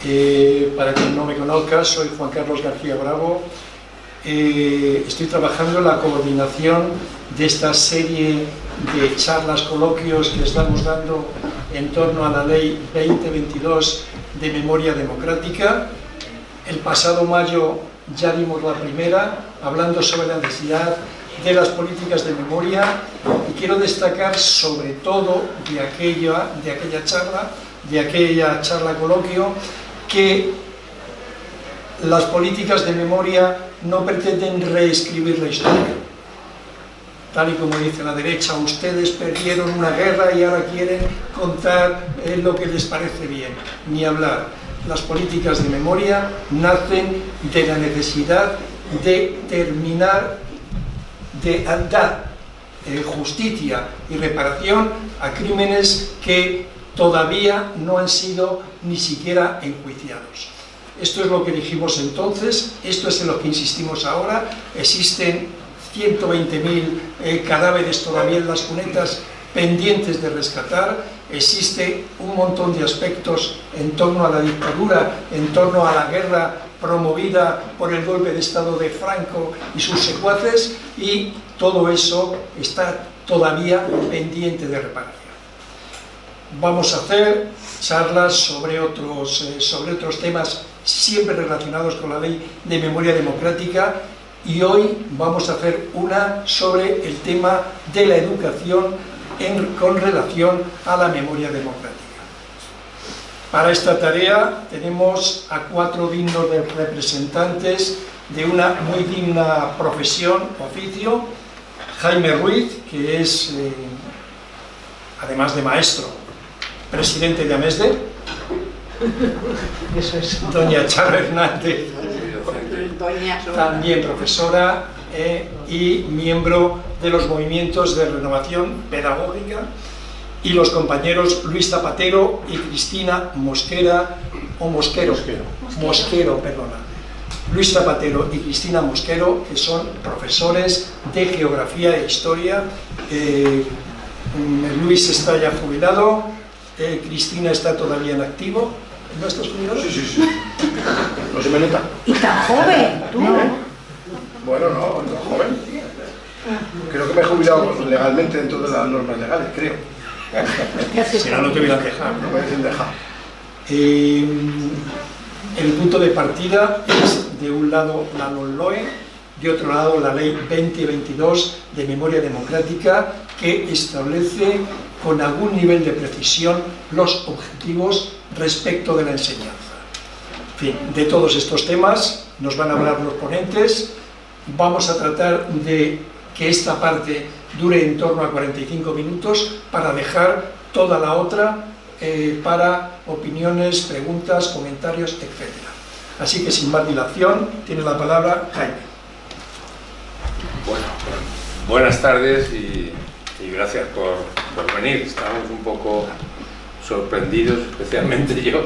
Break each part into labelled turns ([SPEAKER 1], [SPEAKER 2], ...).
[SPEAKER 1] Para quien no me conozca, soy Juan Carlos García Bravo. Estoy trabajando en la coordinación de esta serie de charlas, coloquios que estamos dando en torno a la Ley 2022 de Memoria Democrática. El pasado mayo ya dimos la primera, hablando sobre la necesidad de las políticas de memoria, y quiero destacar sobre todo de aquella charla coloquio, que las políticas de memoria no pretenden reescribir la historia. Tal y como dice la derecha, ustedes perdieron una guerra y ahora quieren contar lo que les parece bien. Ni hablar. Las políticas de memoria nacen de la necesidad de terminar, de dar justicia y reparación a crímenes que todavía no han sido ni siquiera enjuiciados. Esto es lo que dijimos entonces, esto es en lo que insistimos ahora. Existen 120.000 cadáveres todavía en las cunetas pendientes de rescatar, existe un montón de aspectos en torno a la dictadura, en torno a la guerra promovida por el golpe de Estado de Franco y sus secuaces, y todo eso está todavía pendiente de reparación. Vamos a hacer charlas sobre otros temas siempre relacionados con la Ley de Memoria Democrática, y hoy vamos a hacer una sobre el tema de la educación con relación a la memoria democrática. Para esta tarea tenemos a 4 dignos representantes de una muy digna profesión, oficio. Jaime Ruiz, que es, además de maestro, presidente de AMESDE.
[SPEAKER 2] Eso es.
[SPEAKER 1] Doña Charo Hernández, también profesora y miembro de los movimientos de renovación pedagógica, y los compañeros Luis Zapatero y Cristina Mosquero, Luis Zapatero y Cristina Mosquero, que son profesores de Geografía e Historia. Luis está ya jubilado, Cristina está todavía en activo. ¿No estás jubilado?
[SPEAKER 3] Sí. No se me nota.
[SPEAKER 2] ¿Y tan joven? ¿Tú?
[SPEAKER 3] No. Bueno, no joven. Creo que me he jubilado legalmente dentro de las normas legales, creo.
[SPEAKER 1] Si no, no te hubieran dejado.
[SPEAKER 3] No me dicen dejar.
[SPEAKER 1] El punto de partida es, de un lado, la LOE, de otro lado, la Ley 2022 de Memoria Democrática, que establece con algún nivel de precisión los objetivos respecto de la enseñanza. En fin, de todos estos temas nos van a hablar los ponentes. Vamos a tratar de que esta parte dure en torno a 45 minutos para dejar toda la otra para opiniones, preguntas, comentarios, etc. Así que sin más dilación, tiene la palabra Jaime.
[SPEAKER 4] Bueno, buenas tardes y gracias por venir. Estamos un poco sorprendidos, especialmente yo,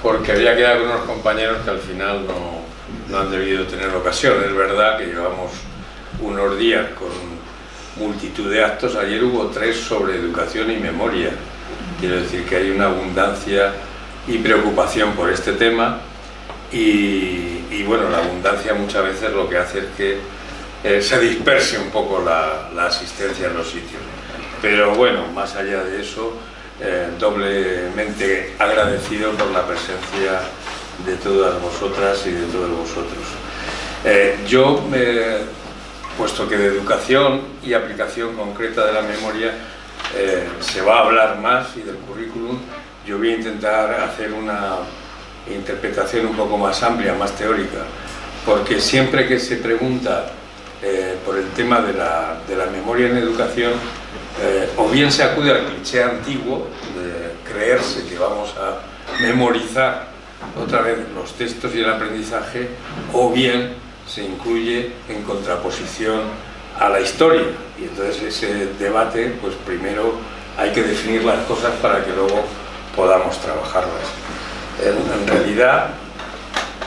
[SPEAKER 4] porque había quedado con unos compañeros que al final no han debido tener ocasión. Es verdad que llevamos unos días con multitud de actos. Ayer hubo 3 sobre educación y memoria. Quiero decir que hay una abundancia y preocupación por este tema, y bueno, la abundancia muchas veces lo que hace es que se disperse un poco la asistencia en los sitios. Pero bueno, más allá de eso, doblemente agradecido por la presencia de todas vosotras y de todos vosotros. Puesto que de educación y aplicación concreta de la memoria se va a hablar más, y del currículum, yo voy a intentar hacer una interpretación un poco más amplia, más teórica, porque siempre que se pregunta por el tema de la memoria en educación, o bien se acude al cliché antiguo de creerse que vamos a memorizar otra vez los textos y el aprendizaje, o bien se incluye en contraposición a la historia, y entonces ese debate, pues primero hay que definir las cosas para que luego podamos trabajarlas. En realidad,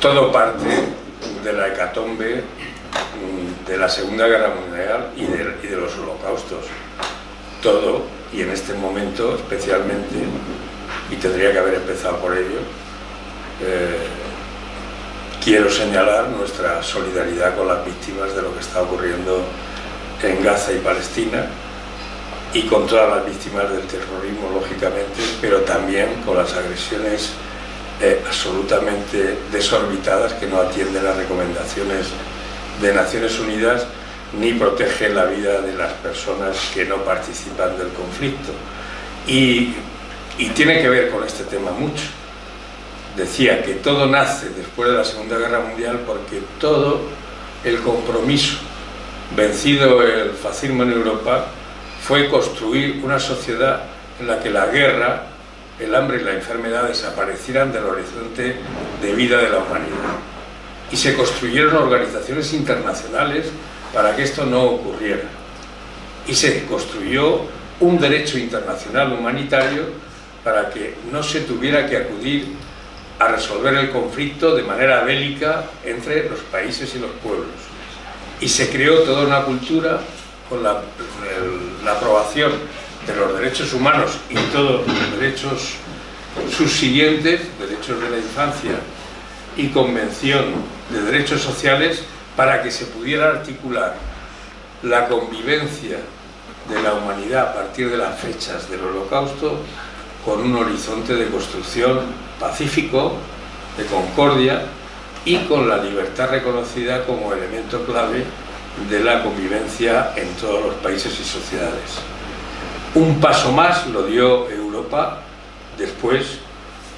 [SPEAKER 4] todo parte de la hecatombe de la Segunda Guerra Mundial y de los holocaustos. Todo, y en este momento especialmente, y tendría que haber empezado por ello, quiero señalar nuestra solidaridad con las víctimas de lo que está ocurriendo en Gaza y Palestina, y con todas las víctimas del terrorismo, lógicamente, pero también con las agresiones absolutamente desorbitadas que no atienden las recomendaciones de Naciones Unidas ni protegen la vida de las personas que no participan del conflicto. Y tiene que ver con este tema mucho. Decía que todo nace después de la Segunda Guerra Mundial porque todo el compromiso, vencido el fascismo en Europa, fue construir una sociedad en la que la guerra, el hambre y la enfermedad desaparecieran del horizonte de vida de la humanidad. Y se construyeron organizaciones internacionales para que esto no ocurriera. Y se construyó un derecho internacional humanitario para que no se tuviera que acudir a resolver el conflicto de manera bélica entre los países y los pueblos. Y se creó toda una cultura con la aprobación de los derechos humanos y todos los derechos subsiguientes, derechos de la infancia y Convención de Derechos Sociales, para que se pudiera articular la convivencia de la humanidad a partir de las fechas del Holocausto con un horizonte de construcción pacífico, de concordia y con la libertad reconocida como elemento clave de la convivencia en todos los países y sociedades. Un paso más lo dio Europa después,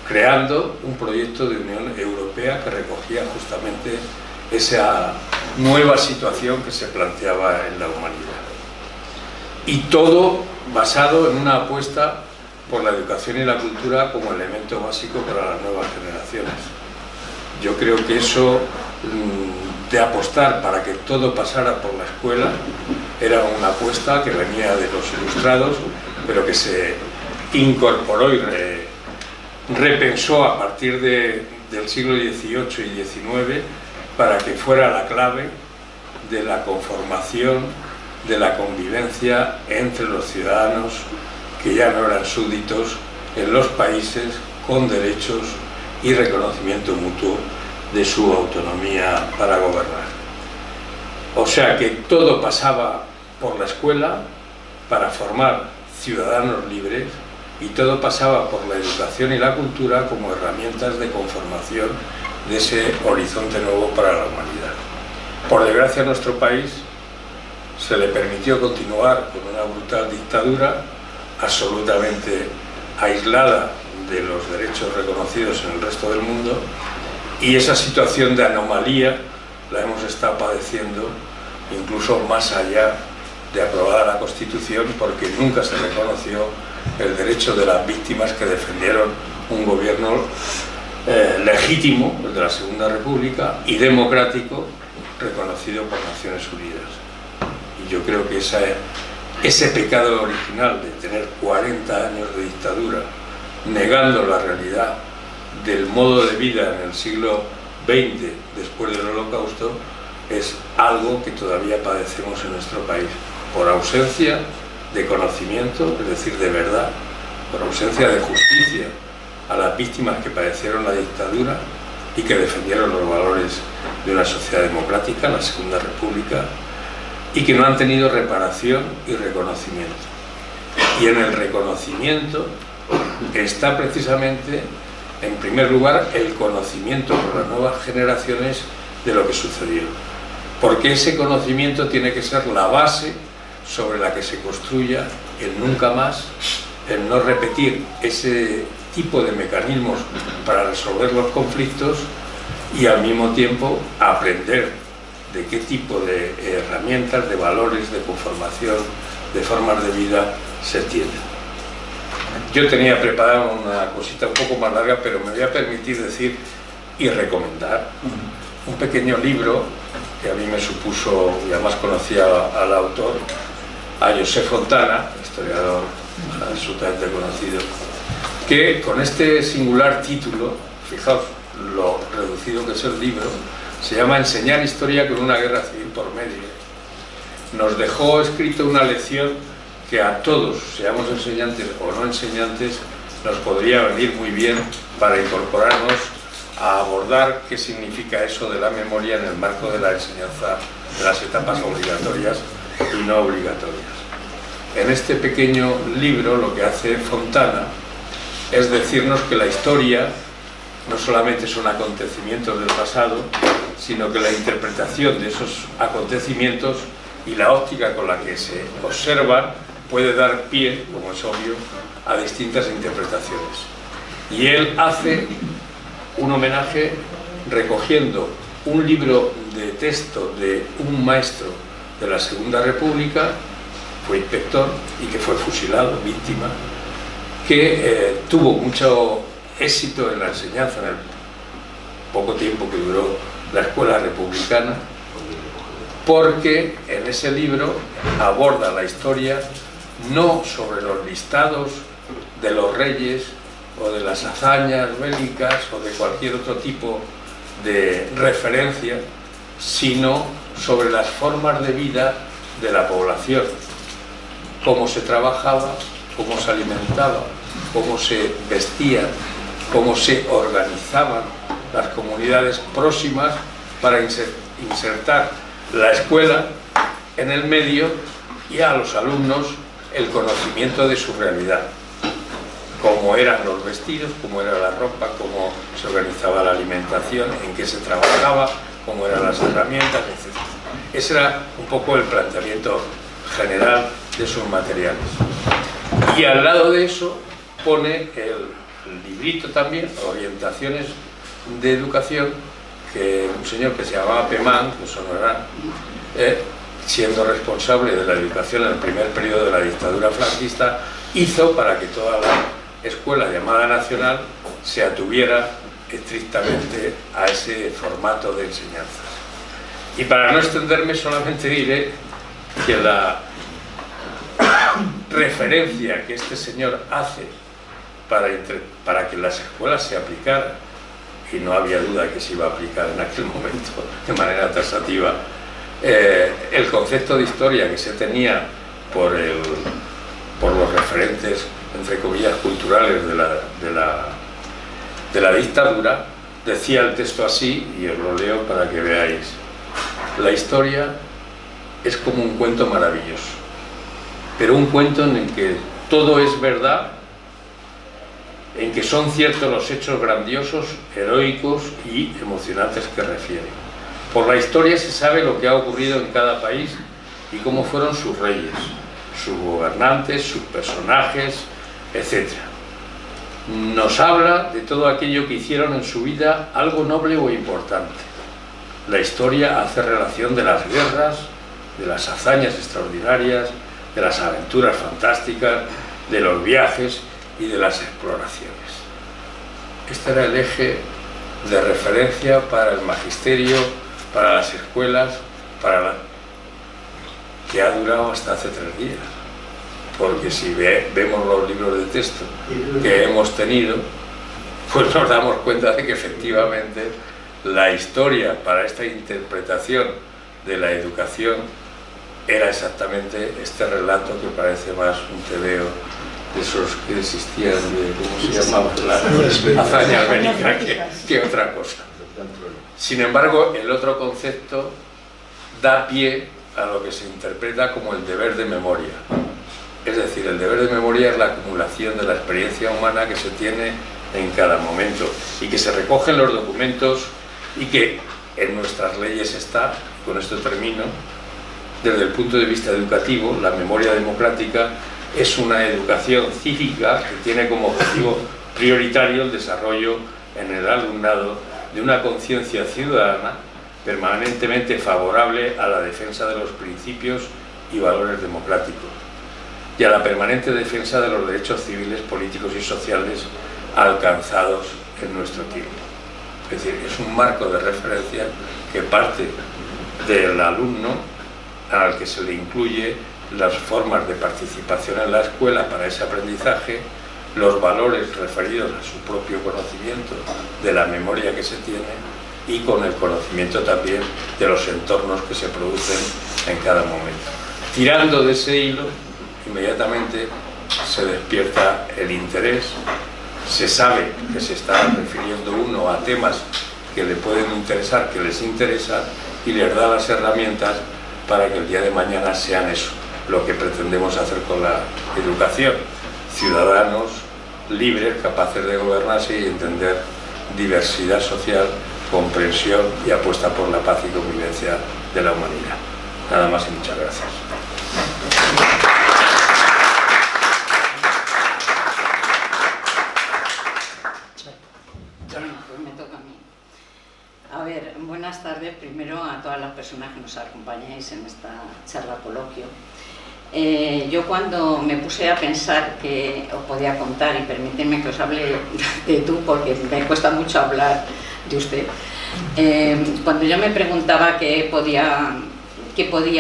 [SPEAKER 4] creando un proyecto de Unión Europea que recogía justamente esa nueva situación que se planteaba en la humanidad. Y todo basado en una apuesta por la educación y la cultura como elemento básico para las nuevas generaciones. Yo creo que eso de apostar para que todo pasara por la escuela era una apuesta que venía de los ilustrados, pero que se incorporó y repensó a partir del siglo XVIII y XIX para que fuera la clave de la conformación, de la convivencia entre los ciudadanos que ya no eran súbditos en los países, con derechos y reconocimiento mutuo de su autonomía para gobernar. O sea que todo pasaba por la escuela para formar ciudadanos libres, y todo pasaba por la educación y la cultura como herramientas de conformación de ese horizonte nuevo para la humanidad. Por desgracia, a nuestro país se le permitió continuar con una brutal dictadura absolutamente aislada de los derechos reconocidos en el resto del mundo, y esa situación de anomalía la hemos estado padeciendo incluso más allá de aprobada la Constitución, porque nunca se reconoció el derecho de las víctimas que defendieron un gobierno legítimo, el de la Segunda República, y democrático, reconocido por Naciones Unidas. Y yo creo que ese pecado original de tener 40 años de dictadura, negando la realidad del modo de vida en el siglo XX después del Holocausto, es algo que todavía padecemos en nuestro país, por ausencia de conocimiento, es decir, de verdad, por ausencia de justicia a las víctimas que padecieron la dictadura y que defendieron los valores de una sociedad democrática, la Segunda República, y que no han tenido reparación y reconocimiento. Y en el reconocimiento está precisamente, en primer lugar, el conocimiento por las nuevas generaciones de lo que sucedió. Porque ese conocimiento tiene que ser la base sobre la que se construya el nunca más, el no repetir ese tipo de mecanismos para resolver los conflictos, y al mismo tiempo aprender de qué tipo de herramientas, de valores, de conformación, de formas de vida se tienen. Yo tenía preparada una cosita un poco más larga, pero me voy a permitir decir y recomendar un pequeño libro que a mí me supuso, y además conocía al autor, a José Fontana, historiador absolutamente conocido, que con este singular título, fijaos lo reducido que es el libro, se llama Enseñar historia con una guerra civil por medio. Nos dejó escrito una lección que a todos, seamos enseñantes o no enseñantes, nos podría venir muy bien para incorporarnos a abordar qué significa eso de la memoria en el marco de la enseñanza de las etapas obligatorias y no obligatorias. En este pequeño libro lo que hace Fontana es decirnos que la historia no solamente son acontecimientos del pasado, sino que la interpretación de esos acontecimientos y la óptica con la que se observan puede dar pie, como es obvio, a distintas interpretaciones. Y él hace un homenaje recogiendo un libro de texto de un maestro de la Segunda República, fue inspector y que fue fusilado, víctima, que tuvo mucho éxito en la enseñanza en el poco tiempo que duró la escuela republicana, porque en ese libro aborda la historia no sobre los listados de los reyes o de las hazañas bélicas o de cualquier otro tipo de referencia, sino sobre las formas de vida de la población, cómo se trabajaba, cómo se alimentaba, cómo se vestían, cómo se organizaban las comunidades próximas para insertar la escuela en el medio y a los alumnos el conocimiento de su realidad, cómo eran los vestidos, cómo era la ropa, cómo se organizaba la alimentación, en qué se trabajaba, cómo eran las herramientas, etc. Ese era un poco el planteamiento general de sus materiales. Y al lado de eso pone el librito también, Orientaciones de Educación, que un señor que se llamaba Pemán, que sonará, siendo responsable de la educación en el primer periodo de la dictadura franquista, hizo para que toda la escuela llamada nacional se atuviera estrictamente a ese formato de enseñanza. Y para no extenderme, solamente diré que la referencia que este señor hace para que las escuelas se aplicaran, y no había duda que se iba a aplicar en aquel momento de manera taxativa, el concepto de historia que se tenía por los referentes, entre comillas, culturales de la dictadura, decía el texto así, y os lo leo para que veáis: la historia es como un cuento maravilloso, pero un cuento en el que todo es verdad, en que son ciertos los hechos grandiosos, heroicos y emocionantes que refieren. Por la historia se sabe lo que ha ocurrido en cada país y cómo fueron sus reyes, sus gobernantes, sus personajes, etc. Nos habla de todo aquello que hicieron en su vida algo noble o importante. La historia hace relación de las guerras, de las hazañas extraordinarias, de las aventuras fantásticas, de los viajes y de las exploraciones. Este era el eje de referencia para el magisterio, para las escuelas, que ha durado hasta hace 3 días. Porque si vemos los libros de texto que hemos tenido, pues nos damos cuenta de que efectivamente la historia para esta interpretación de la educación era exactamente este relato que parece más un tebeo de esos que existían, de cómo se llamaban, las hazañas bélicas, que otra cosa. Sin embargo, el otro concepto da pie a lo que se interpreta como el deber de memoria. Es decir, el deber de memoria es la acumulación de la experiencia humana que se tiene en cada momento y que se recoge en los documentos y que en nuestras leyes está. Con esto termino. Desde el punto de vista educativo, la memoria democrática es una educación cívica que tiene como objetivo prioritario el desarrollo en el alumnado de una conciencia ciudadana permanentemente favorable a la defensa de los principios y valores democráticos y a la permanente defensa de los derechos civiles, políticos y sociales alcanzados en nuestro tiempo. Es decir, es un marco de referencia que parte del alumno, al que se le incluye las formas de participación en la escuela para ese aprendizaje, los valores referidos a su propio conocimiento de la memoria que se tiene y con el conocimiento también de los entornos que se producen en cada momento. Tirando de ese hilo, inmediatamente se despierta el interés se sabe que se está refiriendo uno a temas que le pueden interesar, que les interesa, y les da las herramientas para que el día de mañana sean eso, lo que pretendemos hacer con la educación: ciudadanos libres, capaces de gobernarse y entender diversidad social, comprensión y apuesta por la paz y convivencia de la humanidad. Nada más y muchas gracias.
[SPEAKER 2] Pues me toca a mí. A ver, buenas tardes primero a todas las personas que nos acompañáis en esta charla coloquio. Yo cuando me puse a pensar que os podía contar, y permíteme que os hable de tú porque me cuesta mucho hablar de usted, cuando yo me preguntaba qué podía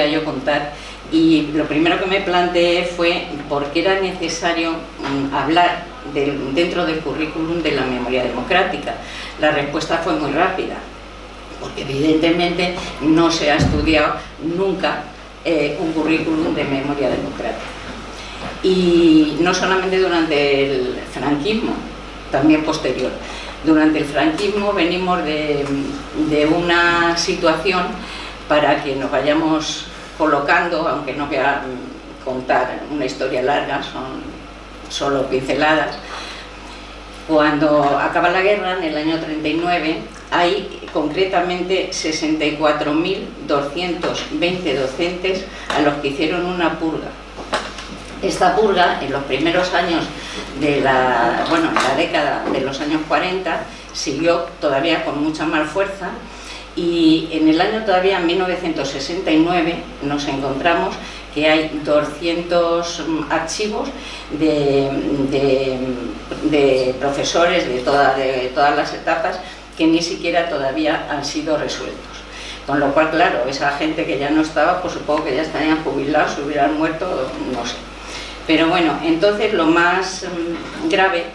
[SPEAKER 2] yo contar, y lo primero que me planteé fue por qué era necesario hablar dentro del currículum de la memoria democrática. La respuesta fue muy rápida, porque evidentemente no se ha estudiado nunca un currículum de memoria democrática. Y no solamente durante el franquismo, también posterior. Durante el franquismo venimos de una situación, para que nos vayamos colocando, aunque no voy a contar una historia larga, son solo pinceladas. Cuando acaba la guerra, en el año 39, hay concretamente 64.220 docentes a los que hicieron una purga. Esta purga, en los primeros años de la década de los años 40, siguió todavía con mucha más fuerza, y en el año todavía 1969 nos encontramos que hay 200 archivos de profesores de todas las etapas que ni siquiera todavía han sido resueltos. Con lo cual, claro, esa gente que ya no estaba, pues supongo que ya estarían jubilados, se hubieran muerto, no sé. Pero bueno, entonces lo más grave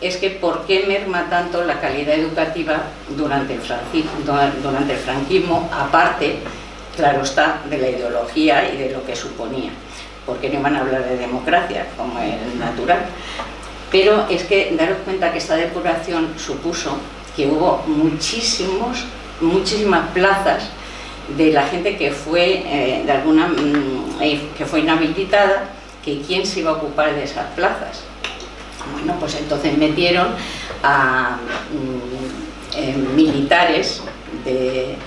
[SPEAKER 2] es que ¿por qué merma tanto la calidad educativa durante el franquismo, aparte, claro está, de la ideología y de lo que suponía? Porque no iban a hablar de democracia, como es natural. Pero es que daros cuenta que esta depuración supuso que hubo muchísimas plazas de la gente que fue que fue inhabilitada, que quién se iba a ocupar de esas plazas. Bueno, pues entonces metieron a militares de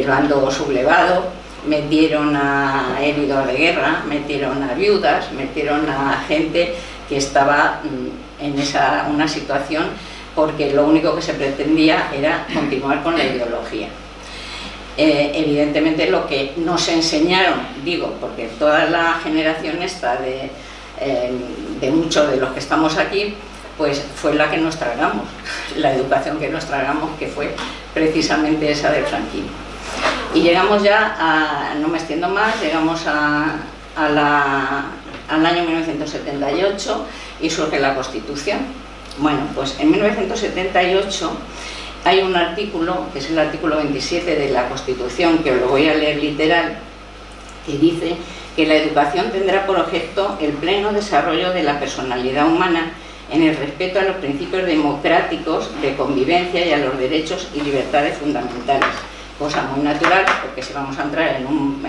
[SPEAKER 2] bando sublevado, metieron a heridos de guerra, metieron a viudas, metieron a gente que estaba en una situación, porque lo único que se pretendía era continuar con la ideología. Evidentemente lo que nos enseñaron, digo, porque toda la generación esta de muchos de los que estamos aquí, pues fue la que nos tragamos, la educación que nos tragamos, que fue precisamente esa del franquismo. Y llegamos ya no me extiendo más, llegamos al año 1978 y surge la Constitución. Bueno, pues en 1978 hay un artículo, que es el artículo 27 de la Constitución, que os lo voy a leer literal, que dice que la educación tendrá por objeto el pleno desarrollo de la personalidad humana en el respeto a los principios democráticos de convivencia y a los derechos y libertades fundamentales. Cosa muy natural, porque si vamos a entrar en un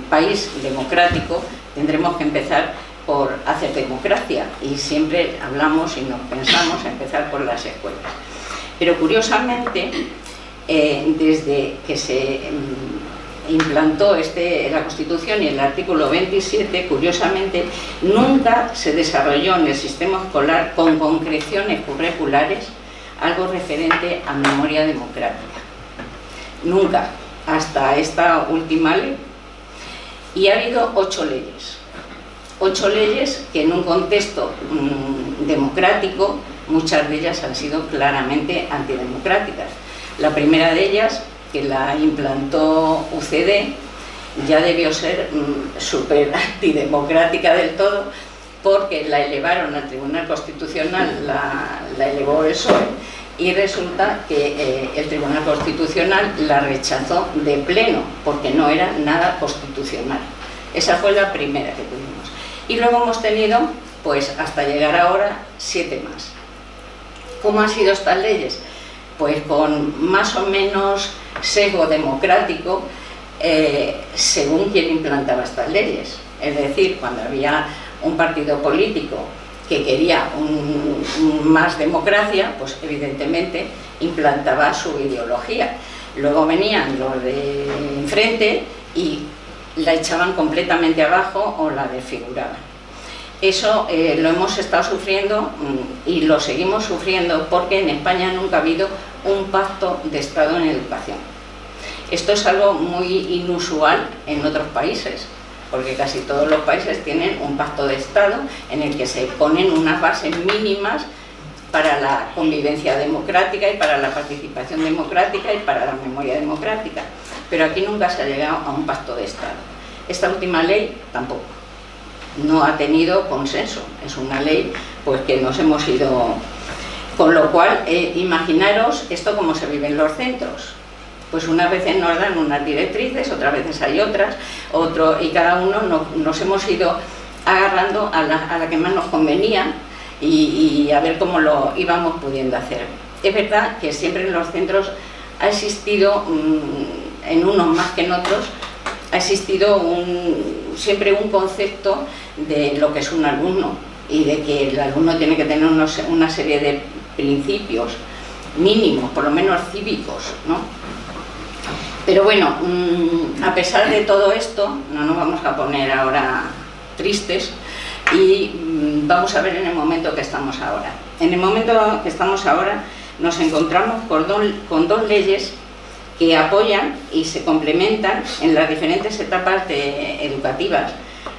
[SPEAKER 2] país democrático, tendremos que empezar por hacer democracia, y siempre hablamos y nos pensamos empezar por las escuelas. Pero curiosamente, desde que se implantó la Constitución y el artículo 27, curiosamente, nunca se desarrolló en el sistema escolar con concreciones curriculares algo referente a memoria democrática. Nunca, hasta esta última ley. Y ha habido 8 leyes. 8 leyes que en un contexto democrático, muchas de ellas han sido claramente antidemocráticas. La primera de ellas, que la implantó UCD, ya debió ser súper antidemocrática del todo, porque la elevaron al Tribunal Constitucional, la elevó el PSOE, y resulta que el Tribunal Constitucional la rechazó de pleno, porque no era nada constitucional. Esa fue la primera que tuvimos. Y luego hemos tenido pues hasta llegar ahora 7 más. ¿Cómo han sido estas leyes? Pues con más o menos sesgo democrático según quien implantaba estas leyes. Es decir, cuando había un partido político que quería más democracia, pues evidentemente implantaba su ideología. Luego venían los de enfrente y la echaban completamente abajo o la desfiguraban. Eso lo hemos estado sufriendo y lo seguimos sufriendo porque en España nunca ha habido un pacto de Estado en educación. Esto es algo muy inusual en otros países, porque casi todos los países tienen un pacto de Estado en el que se ponen unas bases mínimas para la convivencia democrática y para la participación democrática y para la memoria democrática. Pero aquí nunca se ha llegado a un pacto de Estado. Esta última ley tampoco. No ha tenido consenso. Es una ley pues que nos hemos ido... Con lo cual, imaginaros esto cómo se vive en los centros. Pues unas veces nos dan unas directrices, otras veces hay otras, y cada uno nos hemos ido agarrando a la que más nos convenía y a ver cómo lo íbamos pudiendo hacer. Es verdad que siempre en los centros ha existido, en unos más que en otros, ha existido siempre un concepto de lo que es un alumno y de que el alumno tiene que tener una serie de principios mínimos, por lo menos cívicos, ¿no? Pero bueno, a pesar de todo esto, no nos vamos a poner ahora tristes y vamos a ver en el momento que estamos ahora. En el momento que estamos ahora nos encontramos con dos leyes que apoyan y se complementan en las diferentes etapas educativas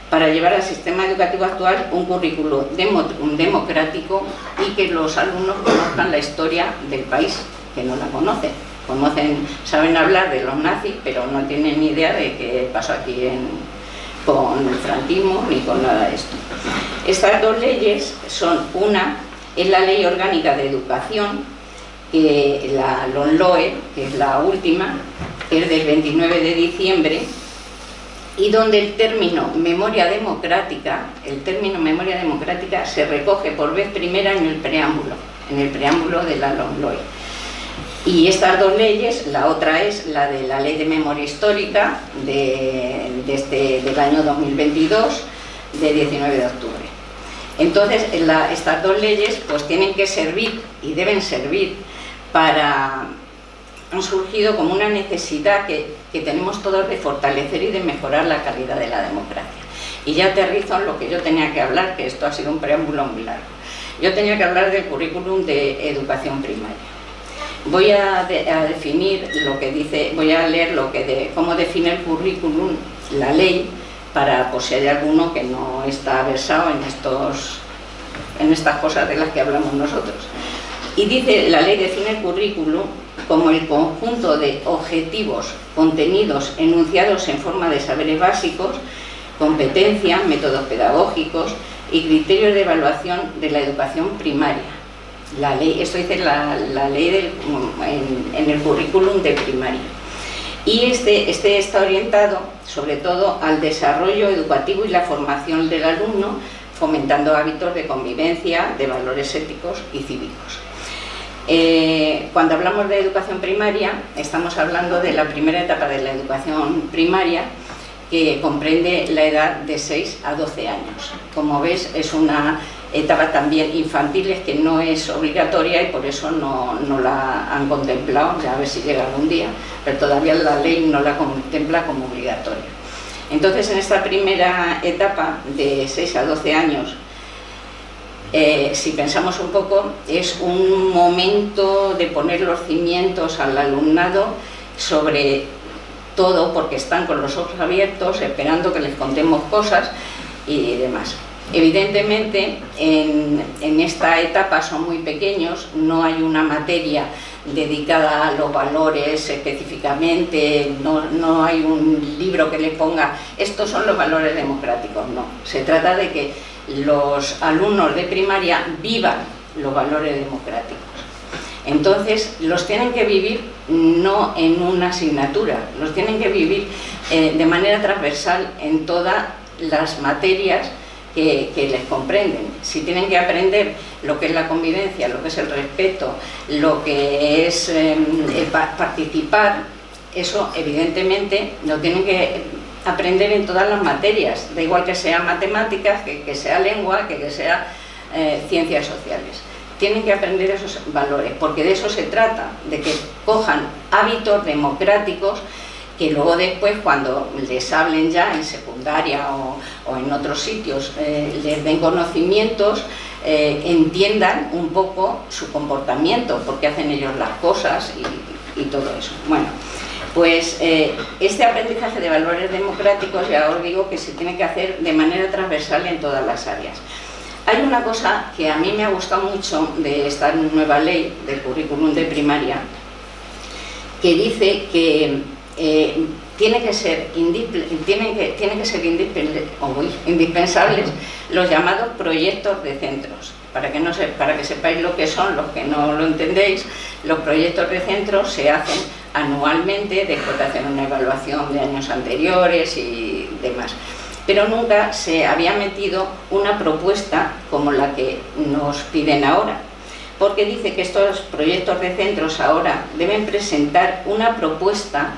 [SPEAKER 2] para llevar al sistema educativo actual un currículo democrático y que los alumnos conozcan la historia del país, que no la conocen. Saben hablar de los nazis, pero no tienen ni idea de qué pasó aquí con el franquismo ni con nada de esto. Estas dos leyes son es la Ley Orgánica de Educación, la LOMLOE, que es la última, que es del 29 de diciembre, y donde el término memoria democrática se recoge por vez primera en el preámbulo de la LOMLOE. Y estas dos leyes, la otra es la de la Ley de Memoria Histórica del año 2022, de 19 de octubre. Entonces, estas dos leyes pues tienen que servir y deben servir han surgido como una necesidad que tenemos todos de fortalecer y de mejorar la calidad de la democracia. Y ya aterrizo en lo que yo tenía que hablar, que esto ha sido un preámbulo muy largo. Yo tenía que hablar del currículum de educación primaria. Voy a definir lo que dice, voy a leer cómo define el currículum, la ley, para por si hay alguno que no está versado en estas cosas de las que hablamos nosotros. Y dice, la ley define el currículum como el conjunto de objetivos, contenidos enunciados en forma de saberes básicos, competencias, métodos pedagógicos y criterios de evaluación de la educación primaria. La ley, esto dice la ley en el currículum de primaria. Y este está orientado sobre todo al desarrollo educativo y la formación del alumno, fomentando hábitos de convivencia, de valores éticos y cívicos. Cuando hablamos de educación primaria, estamos hablando de la primera etapa de la educación primaria, que comprende la edad de 6 a 12 años. Como ves, es una etapa también infantil, que no es obligatoria y por eso no la han contemplado, ya a ver si llega algún día, pero todavía la ley no la contempla como obligatoria. Entonces, en esta primera etapa de 6 a 12 años, si pensamos un poco, es un momento de poner los cimientos al alumnado sobre todo, porque están con los ojos abiertos, esperando que les contemos cosas y demás. Evidentemente, en esta etapa son muy pequeños, no hay una materia dedicada a los valores específicamente, no hay un libro que le ponga estos son los valores democráticos, no. Se trata de que los alumnos de primaria vivan los valores democráticos. Entonces, los tienen que vivir no en una asignatura, los tienen que vivir de manera transversal en todas las materias que les comprenden. Si tienen que aprender lo que es la convivencia, lo que es el respeto, lo que es participar, eso evidentemente lo tienen que aprender en todas las materias, da igual que sea matemáticas, que sea lengua, que sea ciencias sociales. Tienen que aprender esos valores, porque de eso se trata, de que cojan hábitos democráticos que luego después, cuando les hablen ya en secundaria o en otros sitios, les den conocimientos, entiendan un poco su comportamiento, por qué hacen ellos las cosas y todo eso. Bueno, pues este aprendizaje de valores democráticos, ya os digo que se tiene que hacer de manera transversal en todas las áreas. Hay una cosa que a mí me ha gustado mucho de esta nueva ley del currículum de primaria, que dice que tienen que ser indispensables los llamados proyectos de centros. Para que sepáis lo que son, los que no lo entendéis, los proyectos de centros se hacen anualmente, después de hacer una evaluación de años anteriores y demás. Pero nunca se había metido una propuesta como la que nos piden ahora, porque dice que estos proyectos de centros ahora deben presentar una propuesta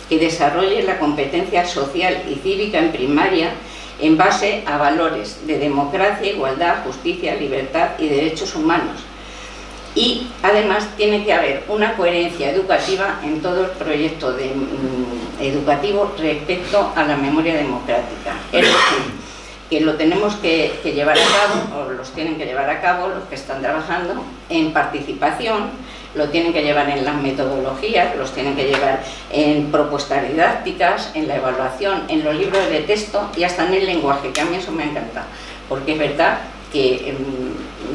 [SPEAKER 2] que desarrolle la competencia social y cívica en primaria en base a valores de democracia, igualdad, justicia, libertad y derechos humanos. Y además tiene que haber una coherencia educativa en todo el proyecto educativo respecto a la memoria democrática. Es decir, que lo tenemos que llevar a cabo, o los tienen que llevar a cabo los que están trabajando en participación, lo tienen que llevar en las metodologías, los tienen que llevar en propuestas didácticas, en la evaluación, en los libros de texto y hasta en el lenguaje, que a mí eso me encanta, porque es verdad que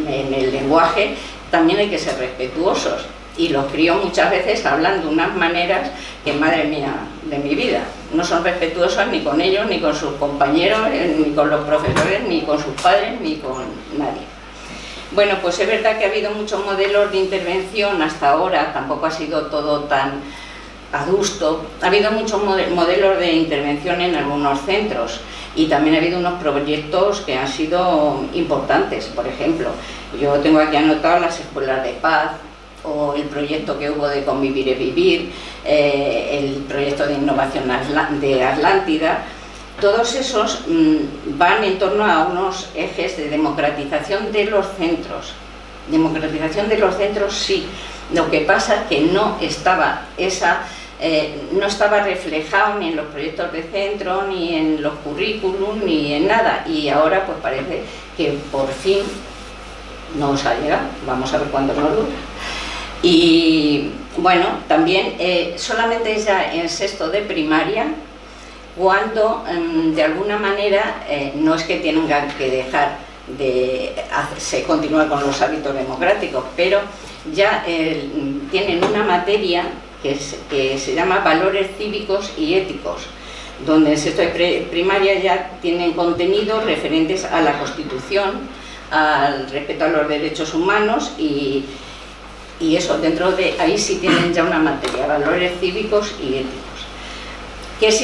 [SPEAKER 2] en el lenguaje también hay que ser respetuosos, y los críos muchas veces hablan de unas maneras que, madre mía, de mi vida, no son respetuosos ni con ellos, ni con sus compañeros, ni con los profesores, ni con sus padres, ni con nadie. Bueno, pues es verdad que ha habido muchos modelos de intervención hasta ahora, tampoco ha sido todo tan adusto. Ha habido muchos modelos de intervención en algunos centros y también ha habido unos proyectos que han sido importantes. Por ejemplo, yo tengo aquí anotado las escuelas de paz, o el proyecto que hubo de Convivir es Vivir, el proyecto de innovación de Atlántida. Todos esos van en torno a unos ejes de democratización de los centros. Democratización de los centros, sí. Lo que pasa es que no estaba reflejado ni en los proyectos de centro, ni en los currículum, ni en nada. Y ahora pues parece que por fin nos ha llegado. Vamos a ver cuándo nos dura. Y bueno, también solamente ya en sexto de primaria, cuando de alguna manera no es que tengan que dejar de continuar con los hábitos democráticos, pero ya tienen una materia que se llama valores cívicos y éticos, donde en sexto de primaria ya tienen contenidos referentes a la Constitución, al respeto a los derechos humanos y eso, dentro de ahí sí tienen ya una materia, valores cívicos y éticos. ¿Qué es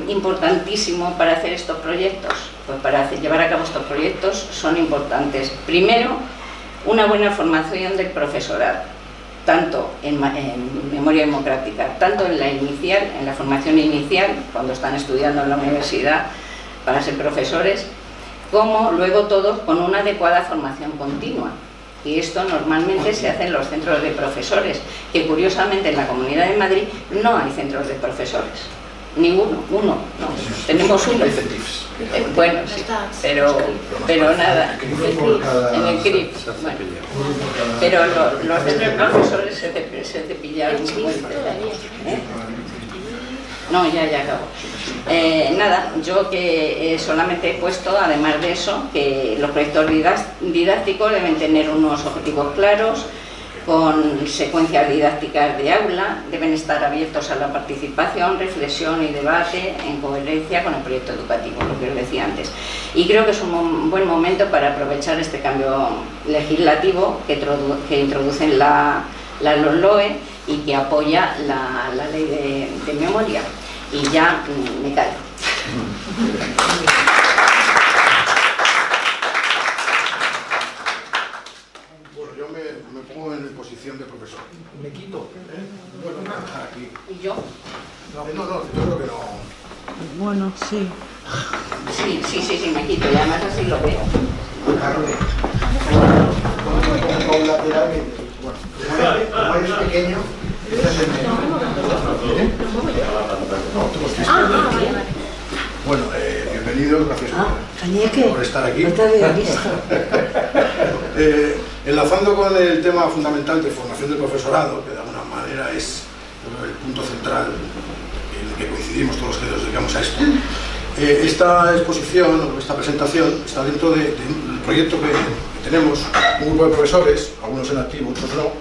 [SPEAKER 2] importantísimo para hacer estos proyectos? Pues para llevar a cabo estos proyectos son importantes, primero, una buena formación del profesorado, tanto en memoria democrática, tanto en la formación inicial, cuando están estudiando en la universidad para ser profesores, como luego todos con una adecuada formación continua. Y esto normalmente se hace en los centros de profesores, que curiosamente en la Comunidad de Madrid no hay centros de profesores. Ninguno, no. Tenemos uno. Bueno, sí, pero nada, en el CRIP. Bueno, pero los centros de profesores se cepillaron muy bien. No, ya acabo. Nada, yo que solamente he puesto, además de eso, que los proyectos didácticos deben tener unos objetivos claros, con secuencias didácticas de aula, deben estar abiertos a la participación, reflexión y debate en coherencia con el proyecto educativo, lo que os decía antes. Y creo que es un buen momento para aprovechar este cambio legislativo que introduce la LOE y que apoya la ley de memoria. Y ya me callo.
[SPEAKER 1] Me quito.
[SPEAKER 3] Bueno, voy a dejar aquí.
[SPEAKER 2] ¿Y yo?
[SPEAKER 3] No, yo creo que no.
[SPEAKER 5] Bueno, sí.
[SPEAKER 2] Sí, me quito y además así lo veo.
[SPEAKER 3] Con un lateral que, bueno, como eres pequeño, estás en medio. ¿Eh? No, tú los tienes. Bueno, bienvenidos, gracias por estar aquí.
[SPEAKER 5] No te había visto.
[SPEAKER 3] Enlazando con el tema fundamental de formación del profesorado, que de alguna manera es el punto central en el que coincidimos todos los que nos dedicamos a esto, esta exposición, o esta presentación, está dentro del proyecto que tenemos un grupo de profesores, algunos en activo, otros no,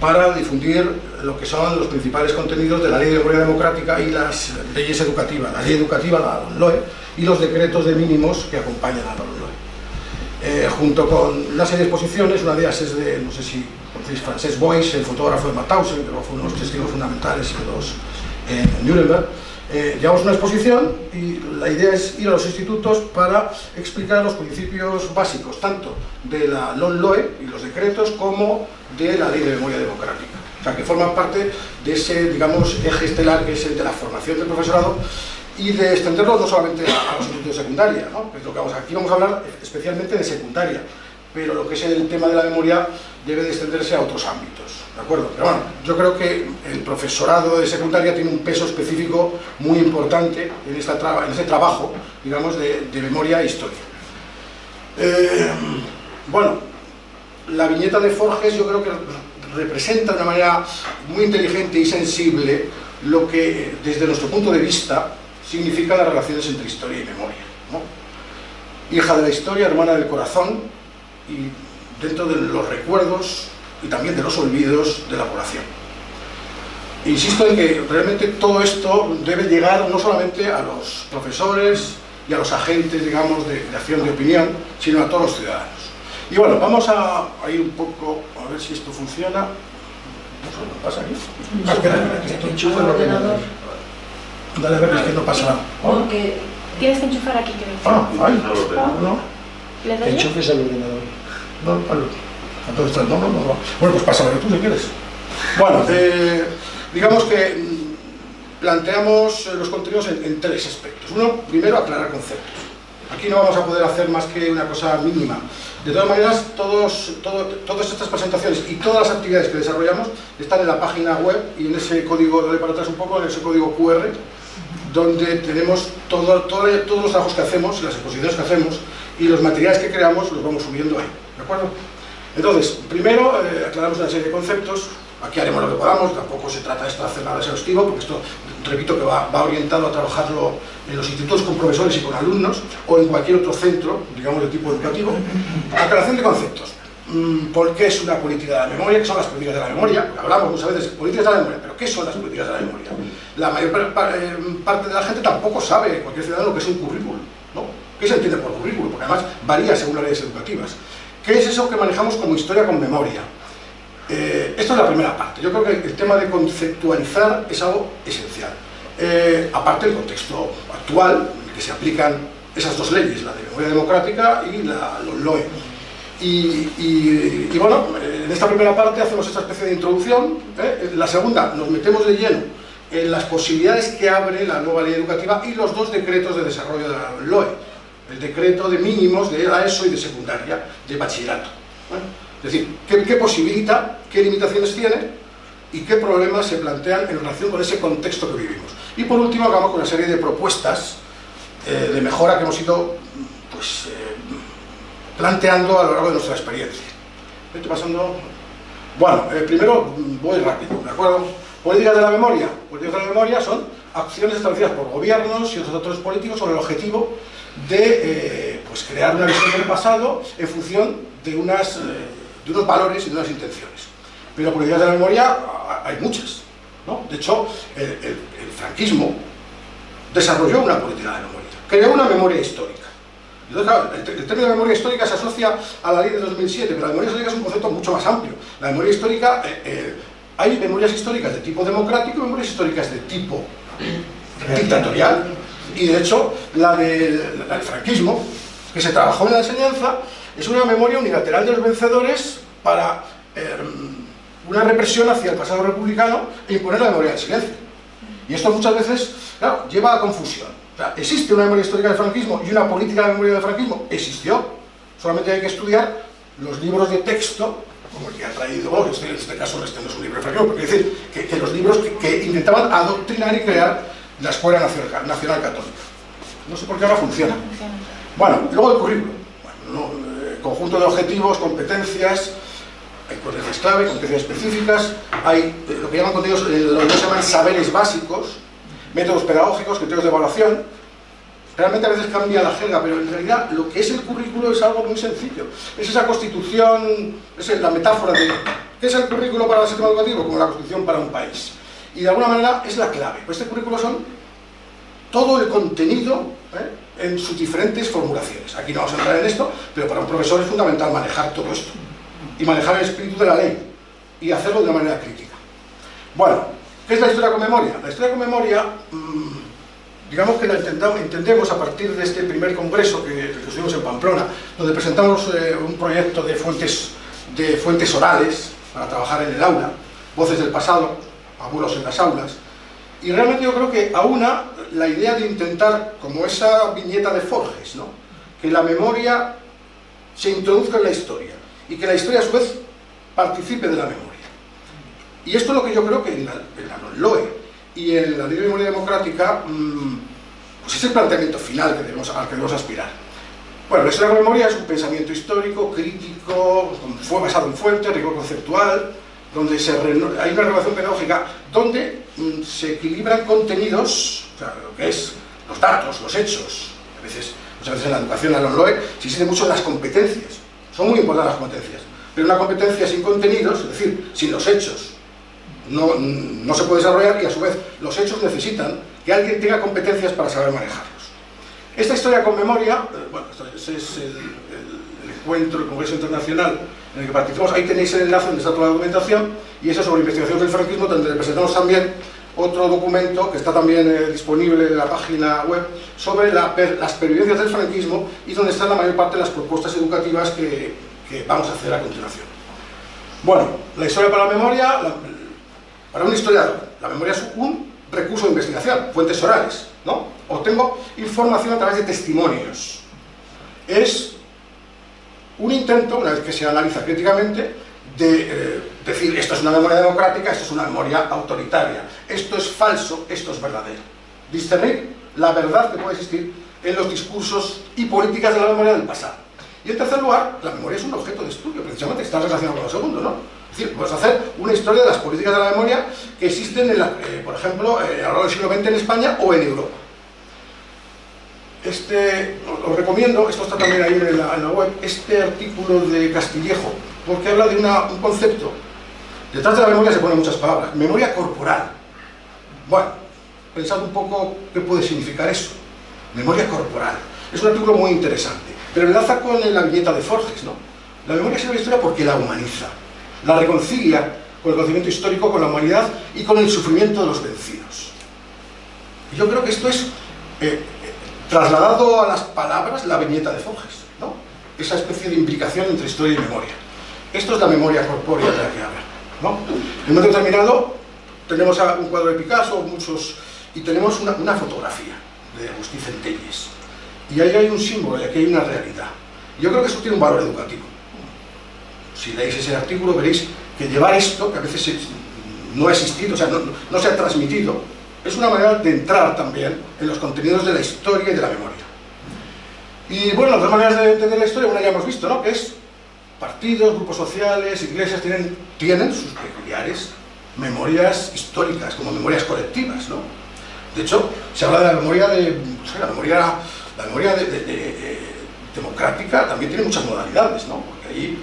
[SPEAKER 3] para difundir lo que son los principales contenidos de la Ley de Memoria Democrática y las leyes educativas, la Ley Educativa, la LOE, y los decretos de mínimos que acompañan a la LOE. Junto con una serie de exposiciones, una de ellas es de, no sé si conocéis, Francesc Boix, el fotógrafo de Mauthausen, que fue uno de los testigos fundamentales en Nuremberg. Llevamos una exposición y la idea es ir a los institutos para explicar los principios básicos, tanto de la LOE y los decretos, como de la Ley de Memoria Democrática. O sea, que forman parte de ese, digamos, eje estelar que es el de la formación del profesorado y de extenderlo no solamente a los institutos de secundaria, ¿no? Es lo que aquí vamos a hablar especialmente de secundaria, pero lo que es el tema de la memoria debe de extenderse a otros ámbitos, ¿de acuerdo? Pero bueno, yo creo que el profesorado de secundaria tiene un peso específico muy importante en ese trabajo, digamos, de memoria e historia. Bueno, la viñeta de Forges yo creo que representa de una manera muy inteligente y sensible lo que, desde nuestro punto de vista, significan las relaciones entre historia y memoria, ¿no? Hija de la historia, hermana del corazón, y dentro de los recuerdos y también de los olvidos de la población. Insisto en que realmente todo esto debe llegar no solamente a los profesores y a los agentes, digamos, de acción de opinión, sino a todos los ciudadanos. Y bueno, vamos a ir un poco, a ver si esto funciona. No sé, ¿qué pasa aquí? Espera, que esto enchufa el ordenador. Dale a ver, es que no pasa nada.
[SPEAKER 6] No, que tienes que enchufar aquí, creo.
[SPEAKER 3] Ahí. No.
[SPEAKER 6] ¿Le doy?
[SPEAKER 1] Enchufes al ordenador.
[SPEAKER 3] No, entonces, no. Bueno, pues pásalo tú si quieres. Bueno, digamos que planteamos los contenidos en tres aspectos. Uno, primero, aclarar conceptos. Aquí no vamos a poder hacer más que una cosa mínima. De todas maneras, todas estas presentaciones y todas las actividades que desarrollamos están en la página web y en ese código, dale para atrás un poco, en ese código QR, donde tenemos todos los trabajos que hacemos, las exposiciones que hacemos y los materiales que creamos los vamos subiendo ahí, ¿de acuerdo? Entonces, primero aclaramos una serie de conceptos. Aquí haremos lo que podamos, tampoco se trata esto de hacer nada exhaustivo, porque esto, repito, que va orientado a trabajarlo en los institutos con profesores y con alumnos, o en cualquier otro centro, digamos, de tipo educativo. Aclaración de conceptos. ¿Por qué es una política de la memoria? ¿Qué son las políticas de la memoria? Porque hablamos muchas veces de políticas de la memoria, pero ¿qué son las políticas de la memoria? La mayor parte de la gente tampoco sabe, cualquier ciudadano, lo que es un currículum, ¿no? ¿Qué se entiende por currículum? Porque además varía según las leyes educativas. ¿Qué es eso que manejamos como historia con memoria? Esto es la primera parte. Yo creo que el tema de conceptualizar es algo esencial. Aparte del contexto actual, en el que se aplican esas dos leyes, la de memoria democrática y la LOE. Y bueno, en esta primera parte hacemos esta especie de introducción. En la segunda nos metemos de lleno en las posibilidades que abre la nueva ley educativa y los dos decretos de desarrollo de la LOE. El decreto de mínimos de la ESO y de secundaria, de bachillerato. Es decir, ¿qué posibilita, qué limitaciones tiene y qué problemas se plantean en relación con ese contexto que vivimos? Y por último acabamos con una serie de propuestas de mejora que hemos ido planteando a lo largo de nuestra experiencia. ¿Estoy pasando? Bueno, primero voy rápido, ¿de acuerdo? Políticas de la memoria. Políticas de la memoria son acciones establecidas por gobiernos y otros actores políticos con el objetivo de crear una visión del pasado en función de unos valores y de unas intenciones. Pero políticas de la memoria hay muchas, ¿no? De hecho, el franquismo desarrolló una política de memoria, creó una memoria histórica. Entonces, claro, el término de memoria histórica se asocia a la ley de 2007, pero la memoria histórica es un concepto mucho más amplio. La memoria histórica, hay memorias históricas de tipo democrático y memorias históricas de tipo dictatorial. Y de hecho, la del franquismo, que se trabajó en la enseñanza, es una memoria unilateral de los vencedores para una represión hacia el pasado republicano e imponer la memoria del silencio. Y esto muchas veces, claro, lleva a confusión. O sea, ¿existe una memoria histórica del franquismo y una política de memoria del franquismo? Existió. Solamente hay que estudiar los libros de texto, como el que ha traído, en este caso este no es un libro de franquismo, pero quiere decir que los libros que intentaban adoctrinar y crear la Escuela Nacional Católica. No sé por qué ahora funciona. Bueno, luego el currículum. Bueno, conjunto de objetivos, competencias, hay competencias clave, competencias específicas, hay lo que llaman contenidos, lo que se llaman saberes básicos, métodos pedagógicos, criterios de evaluación. Realmente a veces cambia la jerga, pero en realidad lo que es el currículo es algo muy sencillo. Es esa constitución, es la metáfora de ¿qué es el currículo para el sistema educativo? Como la constitución para un país. Y de alguna manera es la clave. Pues este currículo son todo el contenido en sus diferentes formulaciones. Aquí no vamos a entrar en esto, pero para un profesor es fundamental manejar todo esto y manejar el espíritu de la ley y hacerlo de una manera crítica. Bueno, ¿qué es la historia con memoria? La historia con memoria, digamos que la entendemos a partir de este primer congreso que estuvimos en Pamplona, donde presentamos un proyecto de fuentes orales para trabajar en el aula, voces del pasado, abuelos en las aulas. Y realmente yo creo que aúna la idea de intentar, como esa viñeta de Forges, ¿no? Que la memoria se introduzca en la historia y que la historia a su vez participe de la memoria. Y esto es lo que yo creo que en la LOE y en la Ley de Memoria Democrática pues es el planteamiento final al que debemos aspirar. Bueno, la historia con memoria es un pensamiento histórico, crítico, fue basado en fuentes, rigor conceptual, donde hay una renovación pedagógica donde se equilibran contenidos, o sea, lo que es los datos, los hechos. Muchas veces en la educación, en la LOE, se insiste mucho en las competencias. Son muy importantes las competencias. Pero una competencia sin contenidos, es decir, sin los hechos, no se puede desarrollar, y a su vez los hechos necesitan que alguien tenga competencias para saber manejarlos. Esta historia con memoria, bueno, ese es el encuentro, el Congreso Internacional en el que participamos. Ahí tenéis el enlace donde está toda la documentación, y eso sobre investigación del franquismo, donde le presentamos también otro documento que está también disponible en la página web sobre las pervivencias del franquismo, y donde están la mayor parte de las propuestas educativas que vamos a hacer a continuación. Bueno, la historia para la memoria, para un historiador, la memoria es un recurso de investigación, fuentes orales, ¿no? Obtengo información a través de testimonios. Es un intento, una vez que se analiza críticamente, de decir esto es una memoria democrática, esto es una memoria autoritaria, esto es falso, esto es verdadero. Discernir la verdad que puede existir en los discursos y políticas de la memoria del pasado. Y en tercer lugar, la memoria es un objeto de estudio, precisamente está relacionado con lo segundo, ¿no? Es decir, podemos hacer una historia de las políticas de la memoria que existen, por ejemplo, a lo largo del siglo XX en España o en Europa. Os recomiendo, esto está también ahí en la web, este artículo de Castillejo, porque habla de un concepto. Detrás de la memoria se ponen muchas palabras. Memoria corporal. Bueno, pensad un poco qué puede significar eso. Memoria corporal. Es un artículo muy interesante, pero enlaza con la viñeta de Forges, ¿no? La memoria sirve a la historia porque la humaniza, la reconcilia con el conocimiento histórico, con la humanidad y con el sufrimiento de los vencidos. Y yo creo que esto es, trasladado a las palabras, la viñeta de Forges, ¿no? Esa especie de imbricación entre historia y memoria. Esto es la memoria corpórea de la que habla, ¿no? En un momento determinado tenemos un cuadro de Picasso, y tenemos una fotografía de Agustín Centelles. Y ahí hay un símbolo, y aquí hay una realidad. Yo creo que eso tiene un valor educativo. Si leéis ese artículo veréis que llevar esto, que a veces no ha existido, o sea, no se ha transmitido, es una manera de entrar también en los contenidos de la historia y de la memoria. Y bueno, las dos maneras de entender la historia, una ya hemos visto, ¿no? Que es partidos, grupos sociales, iglesias, tienen sus peculiares memorias históricas, como memorias colectivas, ¿no? De hecho, se habla de la memoria la memoria democrática también tiene muchas modalidades, ¿no? Porque ahí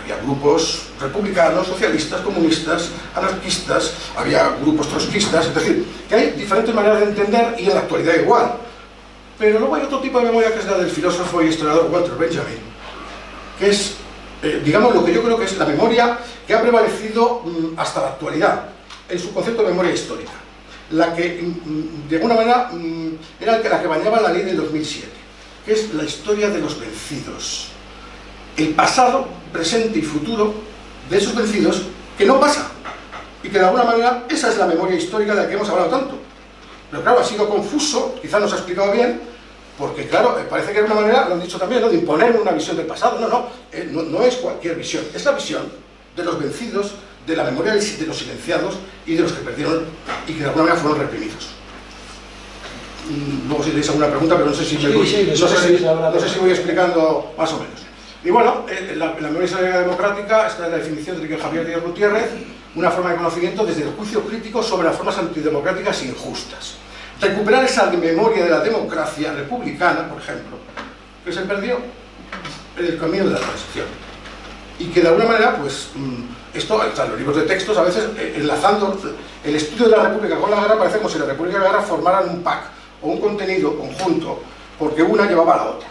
[SPEAKER 3] había grupos republicanos, socialistas, comunistas, anarquistas, había grupos trotskistas, es decir, que hay diferentes maneras de entender, y en la actualidad igual. Pero luego hay otro tipo de memoria, que es la del filósofo y historiador Walter Benjamin, que es, digamos, lo que yo creo que es la memoria que ha prevalecido hasta la actualidad, en su concepto de memoria histórica. La que, de alguna manera, era la que bañaba la ley del 2007, que es la historia de los vencidos. El pasado, presente y futuro de esos vencidos que no pasa, y que de alguna manera esa es la memoria histórica de la que hemos hablado tanto. Pero claro, ha sido confuso, quizás no se ha explicado bien, porque claro, parece que es una manera, lo han dicho también, ¿no?, de imponer una visión del pasado. No es cualquier visión, es la visión de los vencidos, de la memoria de los silenciados y de los que perdieron y que de alguna manera fueron reprimidos. Luego si tenéis alguna pregunta, pero no sé si voy explicando más o menos. Y bueno, la memoria histórica democrática, esta es la definición de Javier Díaz Gutiérrez, una forma de conocimiento desde el juicio crítico sobre las formas antidemocráticas e injustas. Recuperar esa memoria de la democracia republicana, por ejemplo, que se perdió en el camino de la transición. Y que de alguna manera, pues, esto, en los libros de textos, a veces, enlazando el estudio de la República con la guerra, parece como si la República y la guerra formaran un pack o un contenido conjunto, porque una llevaba a la otra,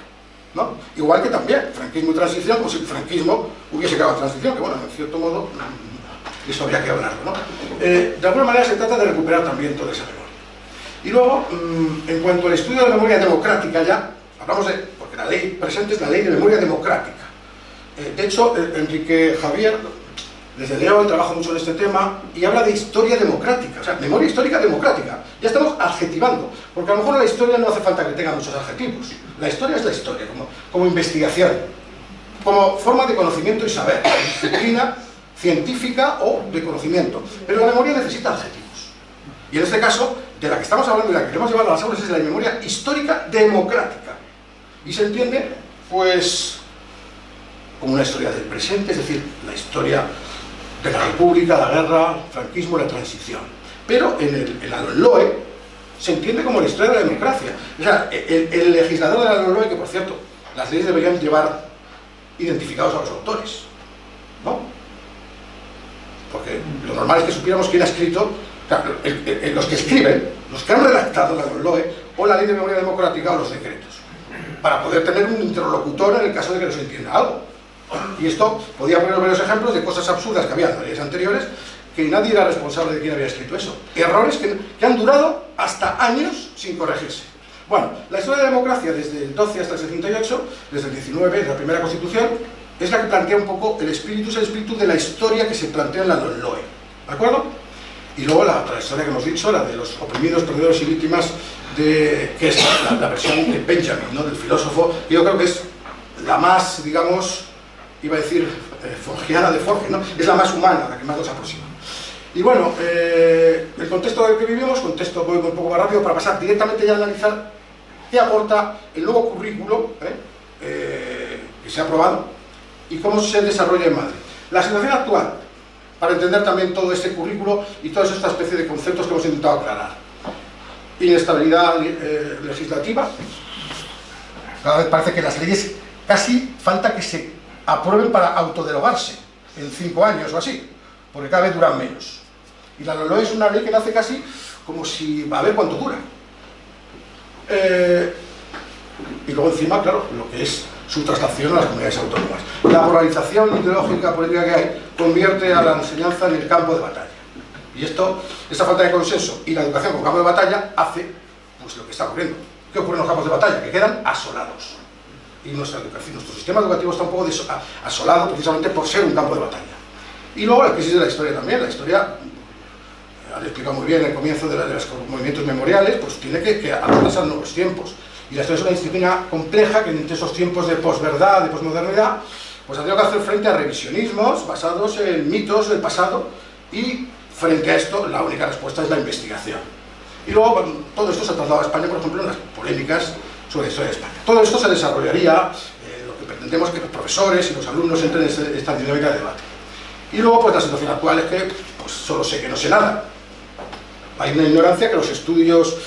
[SPEAKER 3] ¿no? Igual que también, franquismo y transición, como si el franquismo hubiese quedado transición, que bueno, en cierto modo, eso habría que hablarlo, ¿no? De alguna manera se trata de recuperar también toda esa memoria. Y luego, en cuanto al estudio de la memoria democrática ya, hablamos de, porque la ley presente es la ley de memoria democrática. De hecho, Enrique Javier, desde Leo, trabaja mucho en este tema y habla de historia democrática, o sea, memoria histórica democrática. Ya estamos adjetivando, porque a lo mejor la historia no hace falta que tenga muchos adjetivos. La historia es la historia, como investigación, como forma de conocimiento y saber, disciplina científica o de conocimiento. Pero la memoria necesita adjetivos. Y en este caso, de la que estamos hablando y la que queremos llevar a las aulas es la memoria histórica democrática. Y se entiende, pues, como una historia del presente, es decir, la historia de la República, la guerra, el franquismo, la transición. Pero en la LOE se entiende como la historia de la democracia. O sea, el legislador de la LOE, que por cierto, las leyes deberían llevar identificados a los autores, ¿no? Porque lo normal es que supiéramos quién ha escrito, claro, los que escriben, los que han redactado la LOE o la Ley de Memoria Democrática o los decretos, para poder tener un interlocutor en el caso de que no se entienda algo. Y esto, podía poner varios ejemplos de cosas absurdas que había en las leyes anteriores, que nadie era responsable de quién había escrito eso. Errores que han durado hasta años sin corregirse. Bueno, la historia de la democracia desde el 12 hasta el 78, desde el 19, la primera Constitución, es la que plantea un poco el espíritu, es el espíritu de la historia que se plantea en la LOE. ¿De acuerdo? Y luego la otra historia que hemos dicho, la de los oprimidos, perdedores y víctimas, que es la versión de Benjamin, ¿no?, del filósofo, que yo creo que es la más, digamos, iba a decir forgiana de Forge, ¿no? Es la más humana, la que más nos aproxima. Y bueno, el contexto en el que vivimos, contexto, voy un poco más rápido para pasar directamente ya a analizar qué aporta el nuevo currículo que se ha aprobado y cómo se desarrolla en Madrid. La situación actual, para entender también todo este currículo y toda esta especie de conceptos que hemos intentado aclarar. Inestabilidad legislativa. Cada vez parece que las leyes casi falta que se aprueben para autoderogarse en 5 años o así, porque cada vez duran menos. Y la LOE es una ley que nace casi como si a ver cuánto dura. Y luego encima, claro, lo que es su traslación a las comunidades autónomas. La polarización ideológica política que hay convierte a la enseñanza en el campo de batalla. Y esta falta de consenso y la educación como campo de batalla hace pues lo que está ocurriendo. ¿Qué ocurre en los campos de batalla? Que quedan asolados. Y nuestra educación, nuestro sistema educativo está un poco asolado precisamente por ser un campo de batalla. Y luego la crisis de la historia también. La historia, han explicado muy bien el comienzo de los movimientos memoriales, pues tiene que adaptarse a nuevos tiempos. Y la historia es una disciplina compleja que en esos tiempos de posverdad, de posmodernidad, pues ha tenido que hacer frente a revisionismos basados en mitos del pasado, y frente a esto la única respuesta es la investigación. Y luego bueno, todo esto se ha trasladado a España, por ejemplo, en las polémicas sobre la historia de España. Todo esto se desarrollaría, lo que pretendemos que los profesores y los alumnos entren en esta dinámica de debate. Y luego pues la situación actual es que pues, solo sé que no sé nada. Hay una ignorancia que los estudios,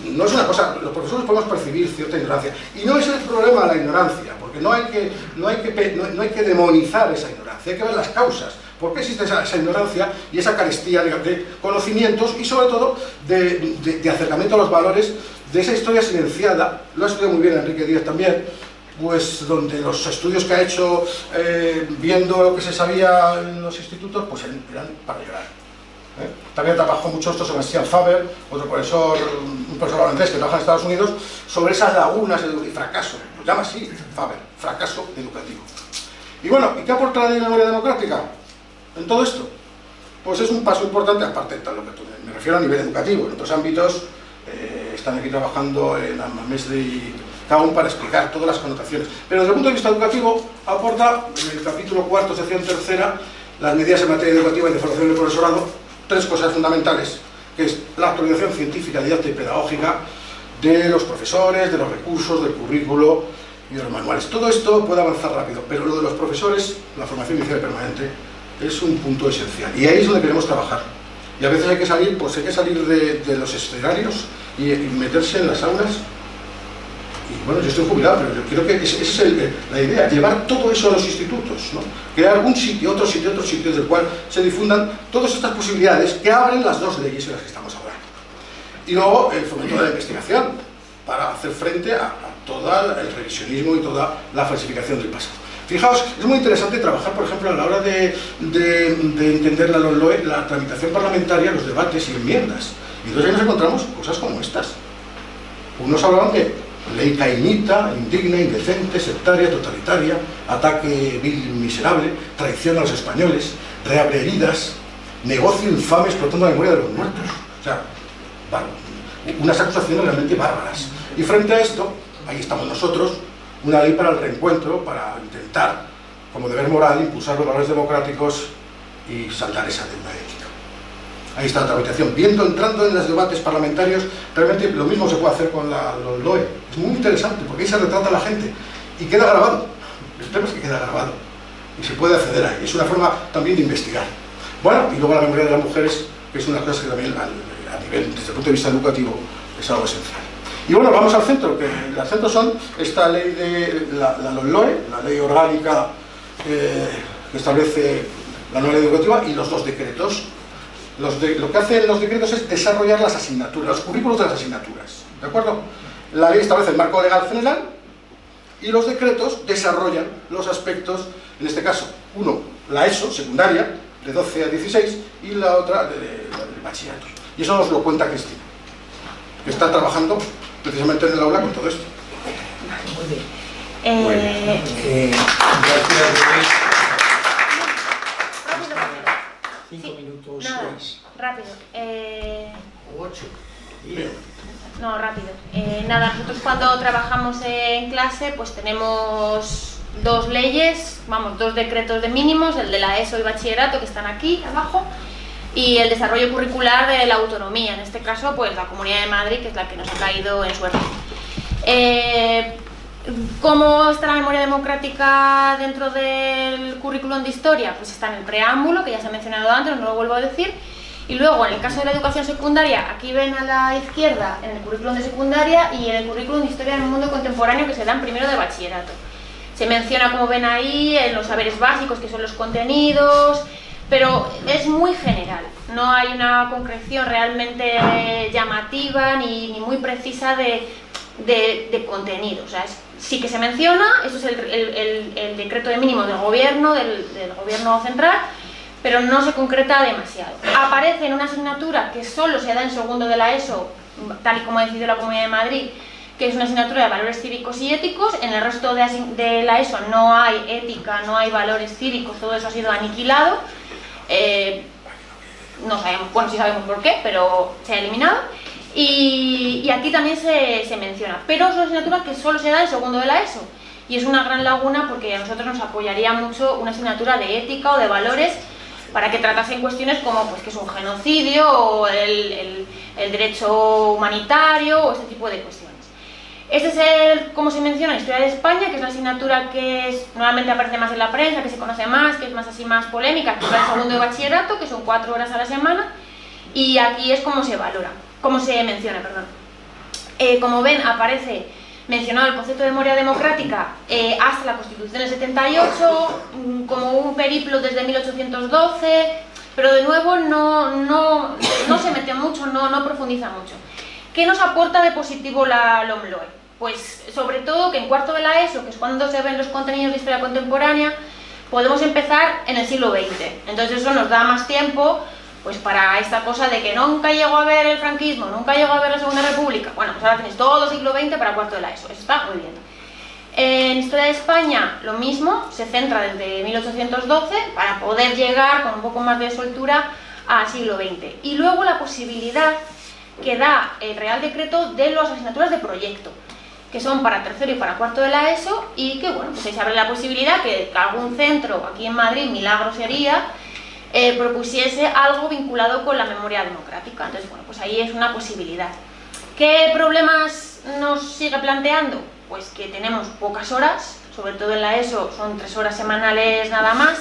[SPEAKER 3] no es una cosa, los profesores podemos percibir cierta ignorancia, y no es el problema la ignorancia, porque no hay que demonizar esa ignorancia, hay que ver las causas, por qué existe esa ignorancia y esa carestía de conocimientos y sobre todo de acercamiento a los valores de esa historia silenciada. Lo ha estudiado muy bien Enrique Díaz también, pues donde los estudios que ha hecho viendo lo que se sabía en los institutos, pues eran para llorar. También trabajó mucho esto Sebastián Faber, otro profesor, un profesor holandés que trabaja en Estados Unidos, sobre esas lagunas y fracaso, lo llama así Faber, fracaso educativo. Y bueno, ¿y qué aporta la ley de memoria democrática en todo esto? pues es un paso importante, aparte de lo que tú me refiero a nivel educativo. En otros ámbitos están aquí trabajando en Amesde y Kaun para explicar todas las connotaciones. Pero desde el punto de vista educativo, aporta en el capítulo 4, sección 3, las medidas en materia educativa y de formación del profesorado, 3 cosas fundamentales, que es la actualización científica, didáctica y pedagógica de los profesores, de los recursos, del currículo y de los manuales. Todo esto puede avanzar rápido, pero lo de los profesores, la formación inicial y permanente, es un punto esencial. Y ahí es donde queremos trabajar. Y a veces hay que salir, pues hay que salir de los escenarios y meterse en las aulas. Y bueno, yo estoy jubilado, pero yo creo que esa es la idea, llevar todo eso a los institutos, ¿no? Crear un sitio, otro sitio del cual se difundan todas estas posibilidades que abren las 2 leyes en las que estamos hablando. Y luego el fomento de la investigación, para hacer frente a todo el revisionismo y toda la falsificación del pasado. Fijaos, es muy interesante trabajar, por ejemplo, a la hora de entender la tramitación parlamentaria, los debates y enmiendas. Y entonces ahí nos encontramos cosas como estas. Unos hablaban de ley cainita, indigna, indecente, sectaria, totalitaria, ataque vil, miserable, traición a los españoles, reabre heridas, negocio infame explotando la memoria de los muertos. O sea, unas acusaciones realmente bárbaras. Y frente a esto, ahí estamos nosotros, una ley para el reencuentro, para intentar, como deber moral, impulsar los valores democráticos y saldar esa deuda ética. Ahí está la tramitación. Entrando en los debates parlamentarios, realmente lo mismo se puede hacer con los LOE. Es muy interesante, porque ahí se retrata a la gente y queda grabado. Esperemos que quede grabado. Y se puede acceder ahí. Es una forma también de investigar. Bueno, y luego la memoria de las mujeres, que es una cosa que también a nivel, desde el punto de vista educativo, es algo esencial. Y bueno, vamos al centro, que el centro son esta ley de la LOE, la ley orgánica que establece la nueva ley educativa, y los 2 decretos. Lo que hacen los decretos es desarrollar las asignaturas, los currículos de las asignaturas, ¿de acuerdo? La ley establece el marco legal general y los decretos desarrollan los aspectos, en este caso, uno, la ESO, secundaria, de 12 a 16, y la otra, del bachillerato. Y eso nos lo cuenta Cristina, que está trabajando precisamente en el aula con todo esto.
[SPEAKER 6] Muy bien.
[SPEAKER 1] Gracias, Luis. 5
[SPEAKER 6] Sí,
[SPEAKER 1] minutos.
[SPEAKER 6] nada,
[SPEAKER 1] Luis.
[SPEAKER 6] rápido.
[SPEAKER 1] 8.
[SPEAKER 6] No, rápido. Nada, nosotros cuando trabajamos en clase pues tenemos 2 leyes, 2 decretos de mínimos, el de la ESO y bachillerato que están aquí abajo, y el desarrollo curricular de la autonomía, en este caso pues la Comunidad de Madrid, que es la que nos ha caído en suerte. ¿Cómo está la memoria democrática dentro del currículum de historia? Pues está en el preámbulo, que ya se ha mencionado antes, no lo vuelvo a decir. Y luego, en el caso de la educación secundaria, aquí ven a la izquierda en el currículum de secundaria y en el currículum de historia en el mundo contemporáneo, que se dan primero de bachillerato. Se menciona, como ven ahí, en los saberes básicos, que son los contenidos, pero es muy general. No hay una concreción realmente llamativa ni muy precisa de contenido. O sea, sí que se menciona, eso es el decreto de mínimo del gobierno central, pero no se concreta demasiado. Aparece en una asignatura que solo se da en segundo de la ESO, tal y como ha decidido la Comunidad de Madrid, que es una asignatura de valores cívicos y éticos. En el resto de la ESO no hay ética, no hay valores cívicos, todo eso ha sido aniquilado. No sabemos, bueno, sí sabemos por qué, pero se ha eliminado. Y aquí también se menciona, pero es una asignatura que solo se da en segundo de la ESO, y es una gran laguna porque a nosotros nos apoyaría mucho una asignatura de ética o de valores para que tratasen cuestiones como pues, que es un genocidio o el derecho humanitario o ese tipo de cuestiones. Este es como se menciona, Historia de España, que es la asignatura que normalmente aparece más en la prensa, que se conoce más, que es más así más polémica, que es el segundo de bachillerato, que son 4 horas a la semana, y aquí es como se valora, como se menciona, perdón. Como ven, aparece mencionado el concepto de memoria democrática hasta la Constitución del 78, como un periplo desde 1812, pero de nuevo no se mete mucho, no profundiza mucho. ¿Qué nos aporta de positivo la LOMLOE? Pues sobre todo que en cuarto de la ESO, que es cuando se ven los contenidos de historia contemporánea, podemos empezar en el siglo XX. Entonces eso nos da más tiempo pues para esta cosa de que nunca llegó a ver el franquismo, nunca llegó a ver la Segunda República. Bueno, pues ahora tenéis todo el siglo XX para cuarto de la ESO, eso está muy bien. En Historia de España lo mismo, se centra desde 1812 para poder llegar con un poco más de soltura al siglo XX. Y luego la posibilidad que da el Real Decreto de las asignaturas de proyecto, que son para tercero y para cuarto de la ESO, y que, bueno, pues ahí se abre la posibilidad que algún centro aquí en Madrid, milagro sería, propusiese algo vinculado con la memoria democrática. Entonces, bueno, pues ahí es una posibilidad. ¿Qué problemas nos sigue planteando? Pues que tenemos pocas horas, sobre todo en la ESO son 3 horas semanales nada más.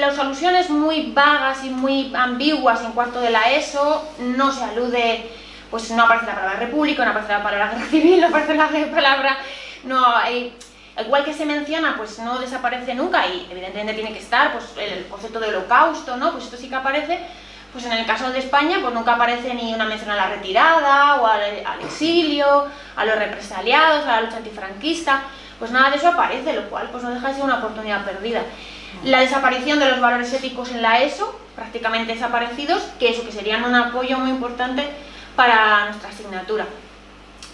[SPEAKER 6] Las alusiones muy vagas y muy ambiguas en cuarto de la ESO, no se alude, pues no aparece la palabra república, no aparece la palabra guerra civil, no aparece la palabra, no hay, igual que se menciona, pues no desaparece nunca, y evidentemente tiene que estar pues el concepto de holocausto, ¿no? Pues esto sí que aparece. Pues en el caso de España, pues nunca aparece ni una mención a la retirada, o al exilio, a los represaliados, a la lucha antifranquista, pues nada de eso aparece, lo cual pues no deja de ser una oportunidad perdida. La desaparición de los valores éticos en la ESO, prácticamente desaparecidos, que serían un apoyo muy importante para nuestra asignatura.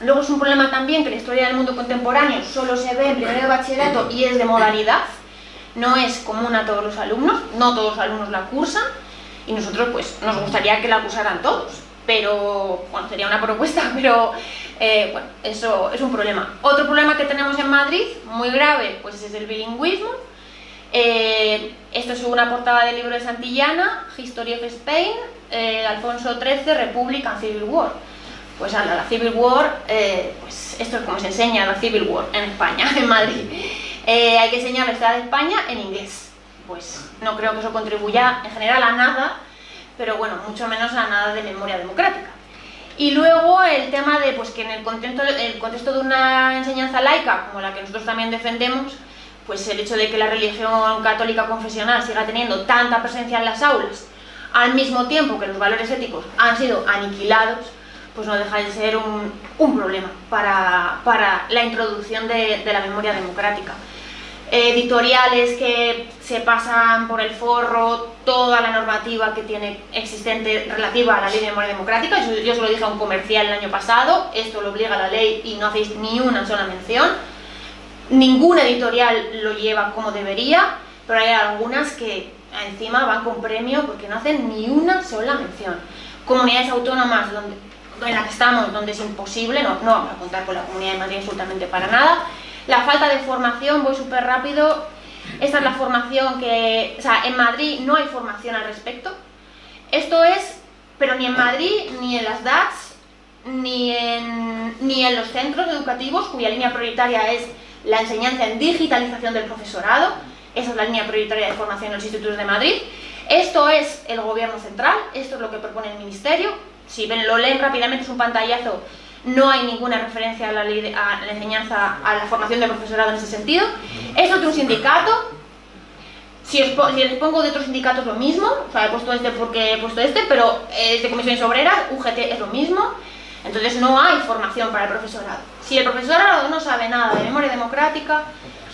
[SPEAKER 6] Luego es un problema también que la historia del mundo contemporáneo solo se ve en primero de bachillerato y es de modalidad, no es común a todos los alumnos, no todos los alumnos la cursan, y nosotros pues nos gustaría que la cursaran todos, pero bueno, sería una propuesta, pero bueno, eso es un problema. Otro problema que tenemos en Madrid, muy grave, pues es el bilingüismo. Esto es una portada del libro de Santillana, History of Spain, Alfonso XIII, Republic and Civil War. Pues a la Civil War, pues esto es como se enseña la Civil War en España, en Madrid. Hay que enseñar la historia de España en inglés. Pues no creo que eso contribuya en general a nada, pero bueno, mucho menos a nada de memoria democrática. Y luego el tema de pues, que en el contexto de una enseñanza laica, como la que nosotros también defendemos, pues el hecho de que la religión católica confesional siga teniendo tanta presencia en las aulas, al mismo tiempo que los valores éticos han sido aniquilados, pues no deja de ser un problema para la introducción de la memoria democrática. Editoriales que se pasan por el forro toda la normativa que tiene existente relativa a la ley de memoria democrática. Yo se lo dije a un comercial el año pasado, esto lo obliga la ley y no hacéis ni una sola mención. Ninguna editorial lo lleva como debería, pero hay algunas que encima van con premio porque no hacen ni una sola mención. Comunidades autónomas en las que estamos, donde es imposible, no vamos a contar con la Comunidad de Madrid absolutamente para nada. La falta de formación, voy súper rápido, esta es la formación que, o sea, en Madrid no hay formación al respecto. Esto es, pero ni en Madrid, ni en las DATS, ni en los centros educativos, cuya línea prioritaria es la enseñanza en digitalización del profesorado. Esa es la línea prioritaria de formación en los institutos de Madrid. Esto es el gobierno central, esto es lo que propone el ministerio. Si lo leen rápidamente, es un pantallazo. No hay ninguna referencia a la enseñanza, a la formación del profesorado en ese sentido. Esto es de un sindicato. Si les pongo de otros sindicatos lo mismo, o sea, he puesto este porque he puesto este, pero es de comisiones obreras, UGT es lo mismo. Entonces no hay formación para el profesorado. Si el profesorado no sabe nada de memoria democrática,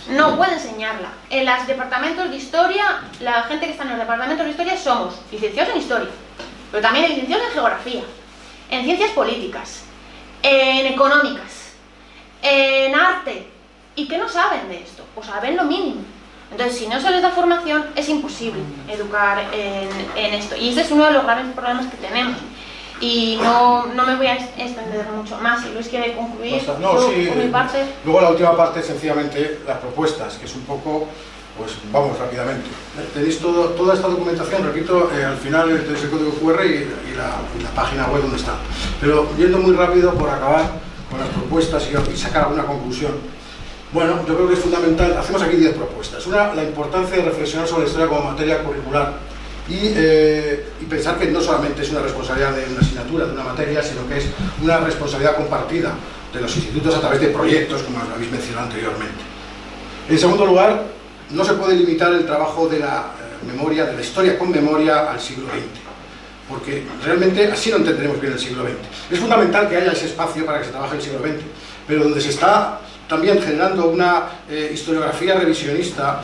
[SPEAKER 6] no puede enseñarla. En los departamentos de historia, la gente que está en los departamentos de historia somos licenciados en historia, pero también licenciados en geografía, en ciencias políticas, en económicas, en arte, y que no saben de esto, o saben lo mínimo. Entonces, si no se les da formación, es imposible educar en esto. Y ese es uno de los graves problemas que tenemos. Y no me voy a extender mucho más. Si Luis quiere concluir,
[SPEAKER 3] no, sí,
[SPEAKER 6] por mi parte.
[SPEAKER 3] Luego la última parte, sencillamente, las propuestas, que es un poco, pues vamos rápidamente. Tenéis toda esta documentación, repito, al final tenéis el código QR y la página web donde está. Pero yendo muy rápido por acabar con las propuestas y sacar alguna conclusión. Bueno, yo creo que es fundamental, hacemos aquí 10 propuestas. Una, la importancia de reflexionar sobre la historia como materia curricular y pensar que no solamente es una responsabilidad de una asignatura, de una materia, sino que es una responsabilidad compartida de los institutos a través de proyectos, como habéis mencionado anteriormente. En segundo lugar, no se puede limitar el trabajo de la memoria, de la historia con memoria al siglo XX, porque realmente así no entenderemos bien el siglo XX. Es fundamental que haya ese espacio para que se trabaje el siglo XX, pero donde se está también generando una historiografía revisionista,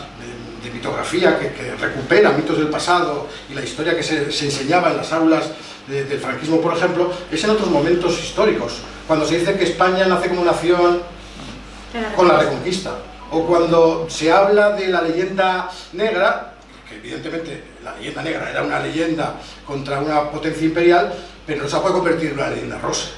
[SPEAKER 3] de mitografía que recupera mitos del pasado y la historia que se enseñaba en las aulas del franquismo, por ejemplo, es en otros momentos históricos, cuando se dice que España nace como nación con la Reconquista, o cuando se habla de la leyenda negra, porque evidentemente la leyenda negra era una leyenda contra una potencia imperial, pero no se puede convertir en una leyenda rosa.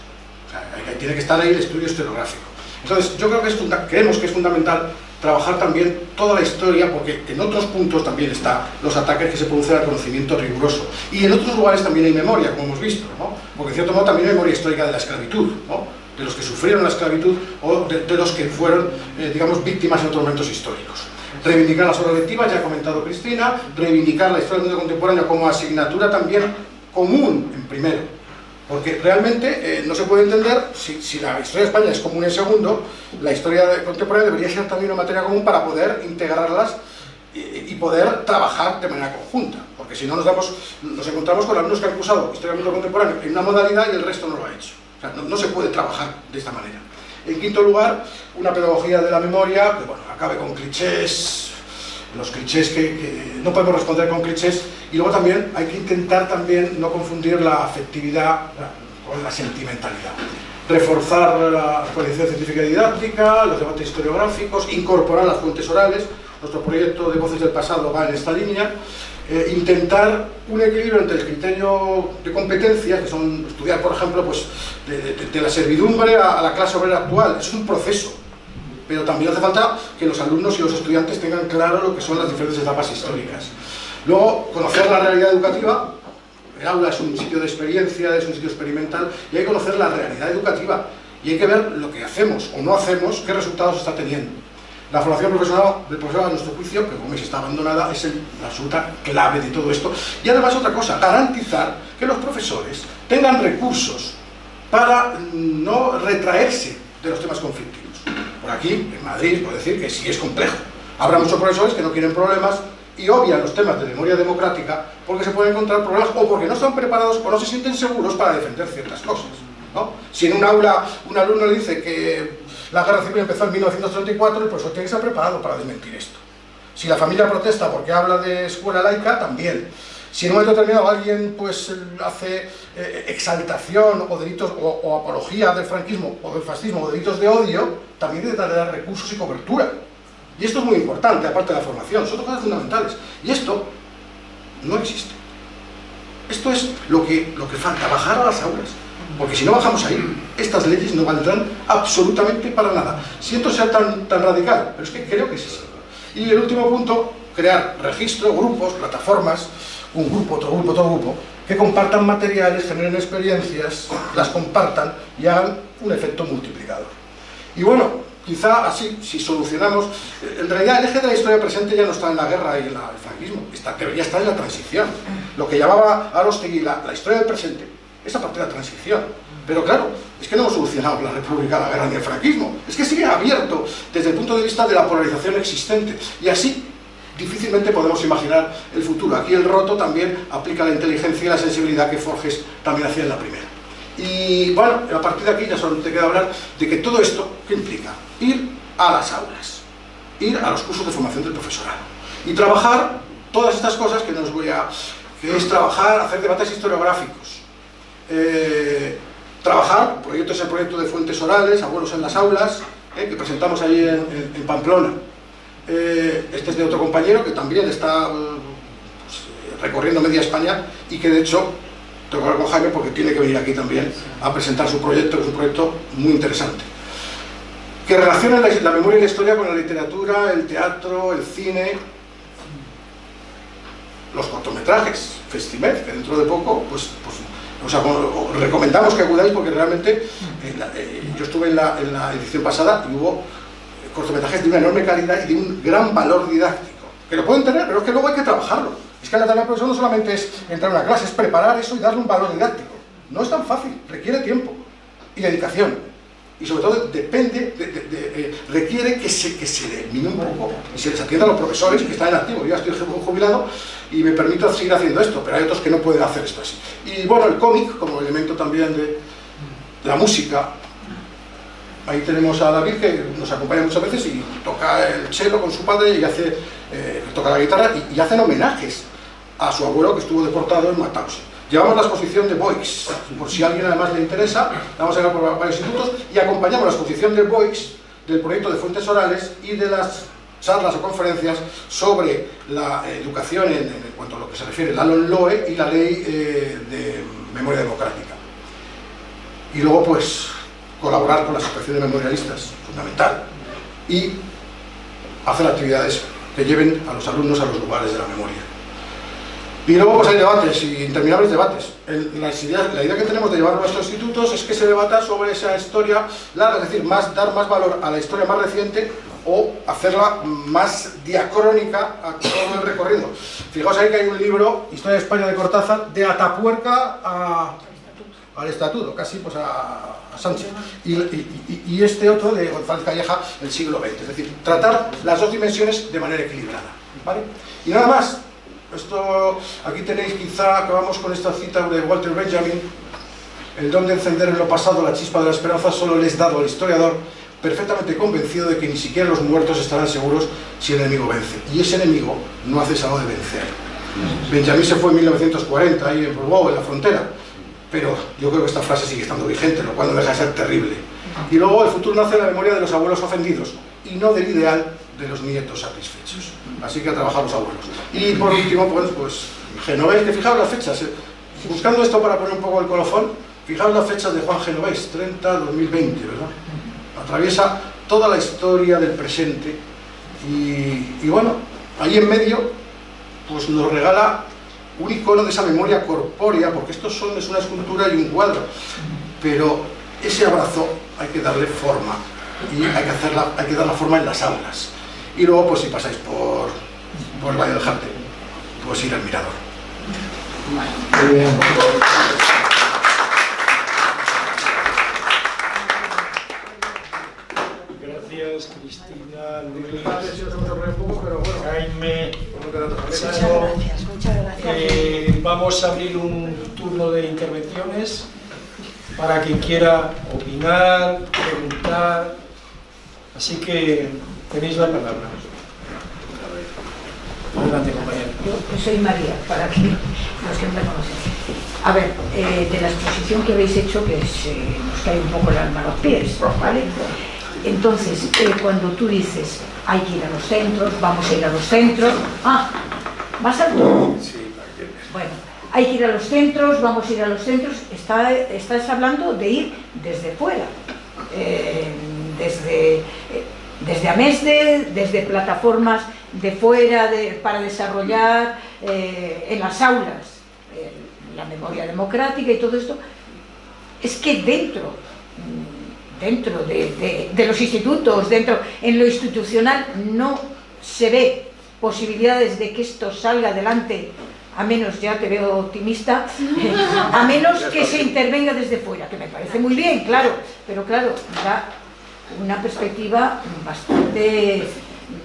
[SPEAKER 3] O sea, tiene que estar ahí el estudio historiográfico. Entonces, yo creo que creemos que es fundamental trabajar también toda la historia, porque en otros puntos también están los ataques que se producen al conocimiento riguroso. Y en otros lugares también hay memoria, como hemos visto, ¿no? Porque en cierto modo también hay memoria histórica de la esclavitud, ¿no? De los que sufrieron la esclavitud o de los que fueron, digamos, víctimas en otros momentos históricos. Reivindicar las obras lectivas, ya ha comentado Cristina, reivindicar la historia del mundo contemporáneo como asignatura también común en primero. Porque realmente no se puede entender, si la historia de España es común en segundo, la historia contemporánea debería ser también una materia común para poder integrarlas y poder trabajar de manera conjunta. Porque si no nos encontramos con alumnos que han cursado historia del mundo contemporáneo en una modalidad y el resto no lo ha hecho. O sea, no se puede trabajar de esta manera. En quinto lugar, una pedagogía de la memoria que, bueno, acabe con clichés, los clichés que no podemos responder con clichés, y luego también hay que intentar también no confundir la afectividad con la sentimentalidad. Reforzar la actualización científica y didáctica, los debates historiográficos, incorporar las fuentes orales. Nuestro proyecto de Voces del Pasado va en esta línea. Intentar un equilibrio entre el criterio de competencias, que son estudiar, por ejemplo, pues, de la servidumbre a la clase obrera actual. Es un proceso, pero también hace falta que los alumnos y los estudiantes tengan claro lo que son las diferentes etapas históricas. Luego, conocer la realidad educativa. El aula es un sitio de experiencia, es un sitio experimental, y hay que conocer la realidad educativa, y hay que ver lo que hacemos o no hacemos, qué resultados está teniendo. La formación profesional del profesorado, a nuestro juicio, que como veis está abandonada, es la absoluta clave de todo esto. Y además otra cosa, garantizar que los profesores tengan recursos para no retraerse de los temas conflictivos. Por aquí, en Madrid, puedo decir que sí es complejo. Habrá muchos profesores que no quieren problemas y obvian los temas de memoria democrática porque se pueden encontrar problemas o porque no están preparados o no se sienten seguros para defender ciertas cosas, ¿no? Si en un aula un alumno le dice que la guerra civil empezó en 1934, el profesor tiene que estar preparado para desmentir esto. Si la familia protesta porque habla de escuela laica, también. Si en un momento determinado alguien pues, hace exaltación o delitos o apología del franquismo o del fascismo o delitos de odio, también debe dar recursos y cobertura. Y esto es muy importante, aparte de la formación, son cosas fundamentales. Y esto no existe. Esto es lo que falta, bajar a las aulas. Porque si no bajamos ahí, estas leyes no valdrán absolutamente para nada. Siento ser tan radical, pero es que creo que es así. Y el último punto, crear registros, grupos, plataformas, un grupo, otro grupo, que compartan materiales, generen experiencias, las compartan y hagan un efecto multiplicador. Y bueno, quizá así, si solucionamos... En realidad el eje de la historia presente ya no está en la guerra y en el franquismo, debería estar en la transición. Lo que llamaba Arostegui la historia del presente, esa parte de la transición. Pero claro, es que no hemos solucionado la República, la guerra ni el franquismo. Es que sigue abierto desde el punto de vista de la polarización existente. Y así difícilmente podemos imaginar el futuro. Aquí el Roto también aplica la inteligencia y la sensibilidad que Forges también hacía en la primera. Y bueno, a partir de aquí ya solo te queda hablar de que todo esto, ¿qué implica? Ir a las aulas, ir a los cursos de formación del profesorado y trabajar todas estas cosas que que es trabajar, hacer debates historiográficos, trabajar, es el proyecto de fuentes orales, abuelos en las aulas, que presentamos ahí en Pamplona. Este es de otro compañero que también está recorriendo media España y que de hecho tengo que hablar con Jaime porque tiene que venir aquí también a presentar su proyecto, que es un proyecto muy interesante, que relaciona la memoria y la historia con la literatura, el teatro, el cine, los cortometrajes, Festimet, que dentro de poco os recomendamos que acudáis porque realmente yo estuve en la edición pasada y hubo cortometrajes de una enorme calidad y de un gran valor didáctico, que lo pueden tener, pero es que luego hay que trabajarlo. Es que la tarea del profesor no solamente es entrar a una clase, es preparar eso y darle un valor didáctico. No es tan fácil, requiere tiempo y dedicación. Y sobre todo requiere que se le mime un poco y se les atienda a los profesores que están en activo. Yo ya estoy jubilado y me permito seguir haciendo esto, pero hay otros que no pueden hacer esto así. Y bueno, el cómic como elemento también de la música. Ahí tenemos a David que nos acompaña muchas veces y toca el cello con su padre y toca la guitarra y hacen homenajes a su abuelo que estuvo deportado en Mauthausen. Llevamos la exposición de Boix, por si a alguien además le interesa, la vamos a ver por varios institutos y acompañamos la exposición de Boix del proyecto de fuentes orales y de las charlas o conferencias sobre la educación en cuanto a lo que se refiere a la LOE y la ley de memoria democrática. Y luego, pues, colaborar con las asociaciones memorialistas, fundamental, y hacer actividades que lleven a los alumnos a los lugares de la memoria. Y luego pues hay debates, interminables debates. La idea que tenemos de llevarlo a nuestros institutos es que se debata sobre esa historia larga, es decir, dar más valor a la historia más reciente o hacerla más diacrónica a todo el recorrido. Fijaos ahí que hay un libro, Historia de España de Cortázar, de Atapuerca al Estatuto, casi pues a Sánchez. Y este otro de González Calleja, del siglo XX. Es decir, tratar las dos dimensiones de manera equilibrada, ¿vale? Y nada más. Esto, aquí tenéis, quizá acabamos con esta cita de Walter Benjamin: el don de encender en lo pasado la chispa de la esperanza solo le es dado al historiador, perfectamente convencido de que ni siquiera los muertos estarán seguros si el enemigo vence. Y ese enemigo no ha cesado de vencer. Benjamin se fue en 1940, ahí en Bourbois, en la frontera, pero yo creo que esta frase sigue estando vigente, lo cual no deja de ser terrible. Y luego el futuro nace en la memoria de los abuelos ofendidos y no del ideal de los nietos satisfechos. Así que a trabajar los abuelos. Y por último, pues Genovés, que fijaos las fechas, buscando esto para poner un poco el colofón, fijaos las fechas de Juan Genovés, 30-2020, ¿verdad? Atraviesa toda la historia del presente y bueno, ahí en medio pues nos regala un icono de esa memoria corpórea, porque esto es una escultura y un cuadro, pero ese abrazo hay que darle forma y hay que dar la forma en las aulas. Y luego, pues si pasáis por el Valle del Jarte, pues ir al mirador.
[SPEAKER 1] Muy bien. Gracias, Cristina, Luis, Jaime.
[SPEAKER 5] Muchas gracias.
[SPEAKER 1] Vamos a abrir un turno de intervenciones para quien quiera opinar, preguntar. Así que tenéis la palabra. Adelante, compañero.
[SPEAKER 5] Yo soy María, para que los que me conocen. A ver, de la exposición que habéis hecho, que nos cae un poco el alma a los pies, ¿vale? Entonces, cuando tú dices, hay que ir a los centros, vamos a ir a los centros... Ah, ¿más alto?
[SPEAKER 4] Sí,
[SPEAKER 5] bueno, hay que ir a los centros, vamos a ir a los centros. Estás hablando de ir desde fuera, desde AMESDE, desde plataformas de fuera para desarrollar en las aulas la memoria democrática y todo esto. Es que dentro de los institutos, en lo institucional, no se ve posibilidades de que esto salga adelante, a menos, ya te veo optimista, a menos que se intervenga desde fuera, que me parece muy bien, claro, pero claro, da una perspectiva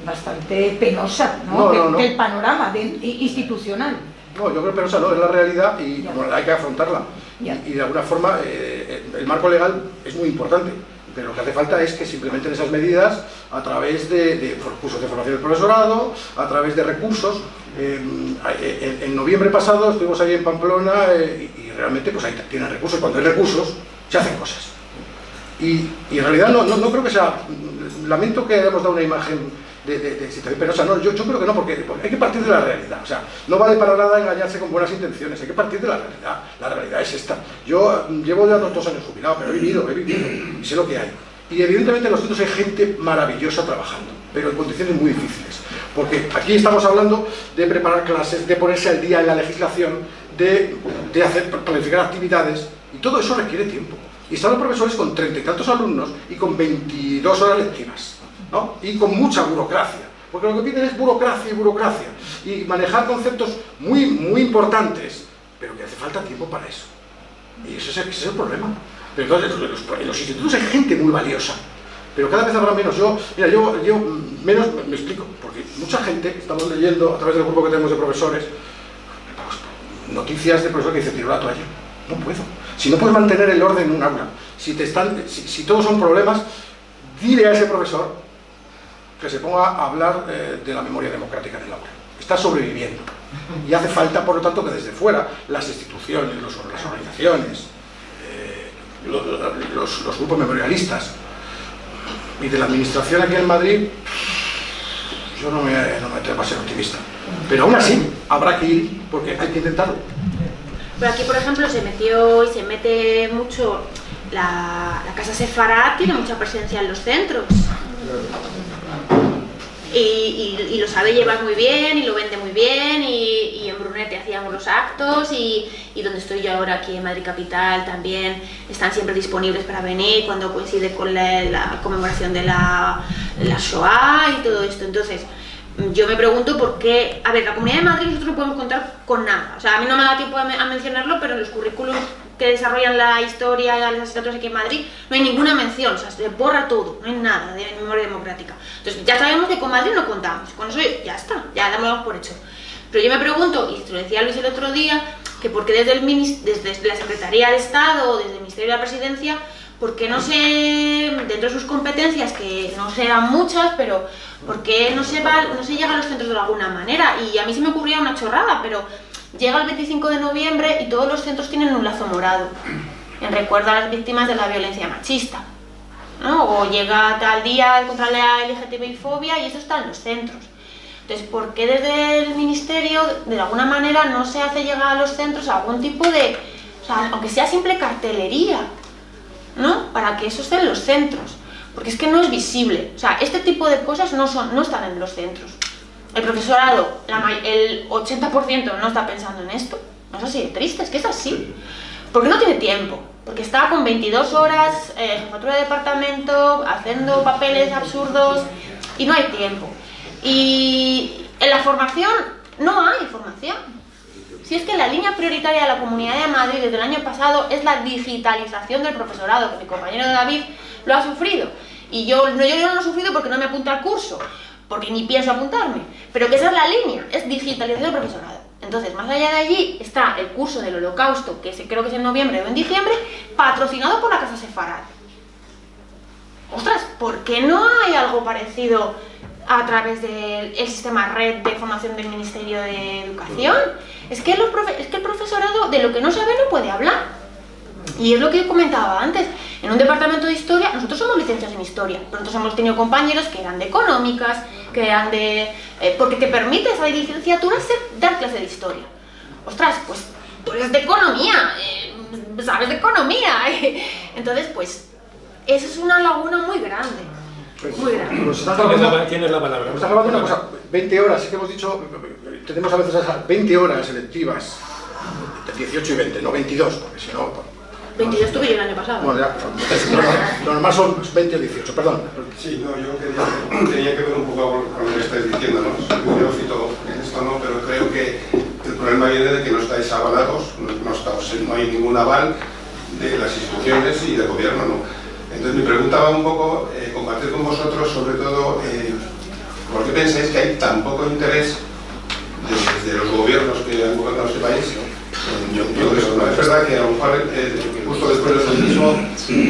[SPEAKER 5] bastante penosa, ¿no? Del panorama institucional.
[SPEAKER 3] No, yo creo que penosa no, es la realidad y bueno, hay que afrontarla. Y de alguna forma el marco legal es muy importante, pero lo que hace falta es que se implementen esas medidas a través de cursos de formación del profesorado, a través de recursos. En noviembre pasado estuvimos ahí en Pamplona y realmente pues ahí tienen recursos. Cuando hay recursos se hacen cosas. Y en realidad no creo que sea... Lamento que hayamos dado una imagen de situación penosa. No, yo creo que no, porque hay que partir de la realidad. O sea, no vale para nada engañarse con buenas intenciones, hay que partir de la realidad. La realidad es esta. Yo llevo ya 2 años jubilado, pero he vivido y sé lo que hay. Y evidentemente en los centros hay gente maravillosa trabajando, pero en condiciones muy difíciles. Porque aquí estamos hablando de preparar clases, de ponerse al día en la legislación, de planificar actividades, y todo eso requiere tiempo. Y están los profesores con 30 y tantos alumnos y con 22 horas lectivas, ¿no? Y con mucha burocracia, porque lo que piden es burocracia y burocracia, y manejar conceptos muy importantes, pero que hace falta tiempo para eso. Y ese es el problema. Pero entonces, en los institutos hay gente muy valiosa, pero cada vez habrá menos. Yo menos me explico, porque mucha gente, estamos leyendo a través del grupo que tenemos de profesores, pues, noticias de profesores que dicen, tiro la toalla, no puedo. Si no puedes mantener el orden en un aula, si todos son problemas, dile a ese profesor que se ponga a hablar de la memoria democrática en el aula. Está sobreviviendo. Y hace falta, por lo tanto, que desde fuera las instituciones, las organizaciones, los grupos memorialistas y de la administración aquí en Madrid Yo no me atrevo a ser optimista. Pero aún así, habrá que ir porque hay que intentarlo.
[SPEAKER 6] Pero aquí, por ejemplo, se metió y se mete mucho la casa Sefarad, tiene mucha presencia en los centros. Y lo sabe llevar muy bien, y lo vende muy bien, y en Brunete hacíamos los actos, y donde estoy yo ahora, aquí en Madrid Capital, también están siempre disponibles para venir cuando coincide con la conmemoración de la Shoah y todo esto. Entonces, yo me pregunto por qué... A ver, la Comunidad de Madrid nosotros no podemos contar con nada. O sea, a mí no me da tiempo a mencionarlo, pero en los currículums que desarrollan la historia y las asignaturas aquí en Madrid no hay ninguna mención, o sea, se borra todo, no hay nada de memoria democrática. Entonces ya sabemos que con Madrid no contamos, con eso ya está, ya damos por hecho. Pero yo me pregunto, y te lo decía Luis el otro día, que por qué desde la Secretaría de Estado o desde el Ministerio de la Presidencia, por qué no se, dentro de sus competencias, que no serán muchas, pero por qué no se llega a los centros de alguna manera. Y a mí se me ocurría una chorrada, pero llega el 25 de noviembre y todos los centros tienen un lazo morado, en recuerdo a las víctimas de la violencia machista, ¿no? O llega tal día contra la LGTBI-fobia y eso está en los centros. Entonces, ¿por qué desde el Ministerio, de alguna manera, no se hace llegar a los centros algún tipo de, o sea, aunque sea simple cartelería, ¿no? Para que eso esté en los centros, porque es que no es visible. O sea, este tipo de cosas no están en los centros. El profesorado, el 80% no está pensando en esto. No es así de triste, es que es así. Porque no tiene tiempo, porque está con 22 horas, jefatura de departamento, haciendo papeles absurdos y no hay tiempo. Y en la formación no hay formación. Si es que la línea prioritaria de la Comunidad de Madrid desde el año pasado es la digitalización del profesorado, que mi compañero David lo ha sufrido. Y yo no lo he sufrido porque no me apunto al curso, porque ni pienso apuntarme, pero que esa es la línea, es digitalización del profesorado. Entonces, más allá de allí está el curso del Holocausto, que creo que es en noviembre o en diciembre, patrocinado por la Casa Sefarad. Ostras, ¿por qué no hay algo parecido a través del sistema red de formación del Ministerio de Educación? Es que el profesorado de lo que no sabe no puede hablar. Y es lo que comentaba antes, en un departamento de historia, nosotros somos licenciados en historia, pero nosotros hemos tenido compañeros que eran de económicas, que eran de... porque te permite esa licenciatura dar clase de historia. Ostras, pues tú eres de economía, sabes de economía. Entonces, pues, esa es una laguna muy grande. Muy grande.
[SPEAKER 1] Tienes la palabra.
[SPEAKER 3] Estás hablando de una cosa, 20 horas, es que hemos dicho, tenemos a veces esas 20 horas selectivas, 18 y 20, no 22, porque si no...
[SPEAKER 6] 22 tuve yo el año pasado.
[SPEAKER 3] Bueno, ya, lo normal son 20 o 18, perdón.
[SPEAKER 7] Sí, no, yo tenía que ver un poco con lo que estáis diciendo, ¿no? Soy neófito en esto, ¿no? Pero creo que el problema viene de que no estáis avalados, no hay ningún aval de las instituciones y del gobierno, ¿no? Entonces mi pregunta va un poco, compartir con vosotros sobre todo, ¿por qué pensáis que hay tan poco interés desde los gobiernos que han gobernado este país? Yo creo que eso, ¿no? Es verdad que a lo mejor justo después del socialismo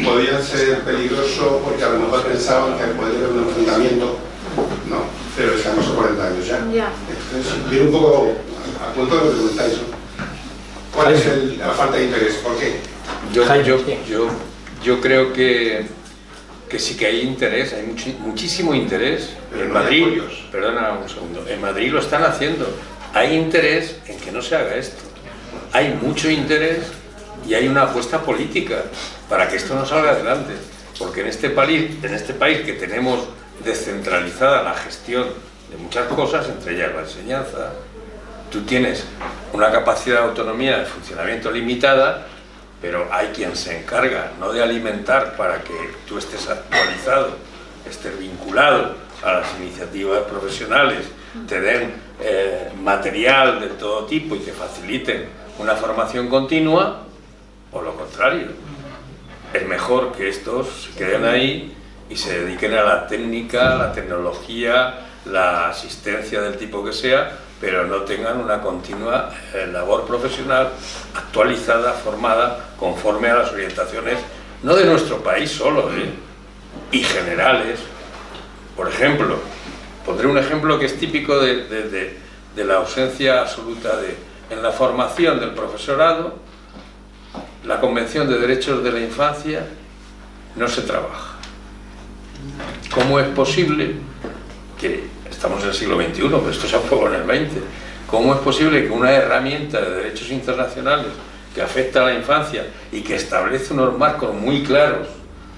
[SPEAKER 7] podía ser peligroso porque a lo mejor pensaban que podría haber un enfrentamiento, ¿no? Pero es que han pasado 40 años ya. Entonces, viene un poco a cuento de lo que comentáis, ¿no? ¿Cuál es la falta de interés? ¿Por qué?
[SPEAKER 4] Yo creo que sí que hay interés, hay muchísimo interés.
[SPEAKER 7] Pero
[SPEAKER 4] en
[SPEAKER 7] no hay
[SPEAKER 4] Madrid,
[SPEAKER 7] apoyos.
[SPEAKER 4] perdona un segundo, en Madrid lo están haciendo. Hay interés en que no se haga esto. Hay mucho interés y hay una apuesta política para que esto no salga adelante. Porque en este país que tenemos descentralizada la gestión de muchas cosas, entre ellas la enseñanza, tú tienes una capacidad de autonomía de funcionamiento limitada, pero hay quien se encarga no de alimentar para que tú estés actualizado, estés vinculado a las iniciativas profesionales, te den material de todo tipo y te faciliten una formación continua, o lo contrario. Es mejor que estos se queden ahí y se dediquen a la técnica, la tecnología, la asistencia del tipo que sea, pero no tengan una continua labor profesional actualizada, formada, conforme a las orientaciones, no de nuestro país solo, y generales. Por ejemplo, pondré un ejemplo que es típico de la ausencia absoluta en la formación del profesorado. La Convención de Derechos de la Infancia no se trabaja. ¿Cómo es posible que estamos en el siglo XXI, pero esto se aprobó en el XX. ¿Cómo es posible que una herramienta de derechos internacionales que afecta a la infancia y que establece unos marcos muy claros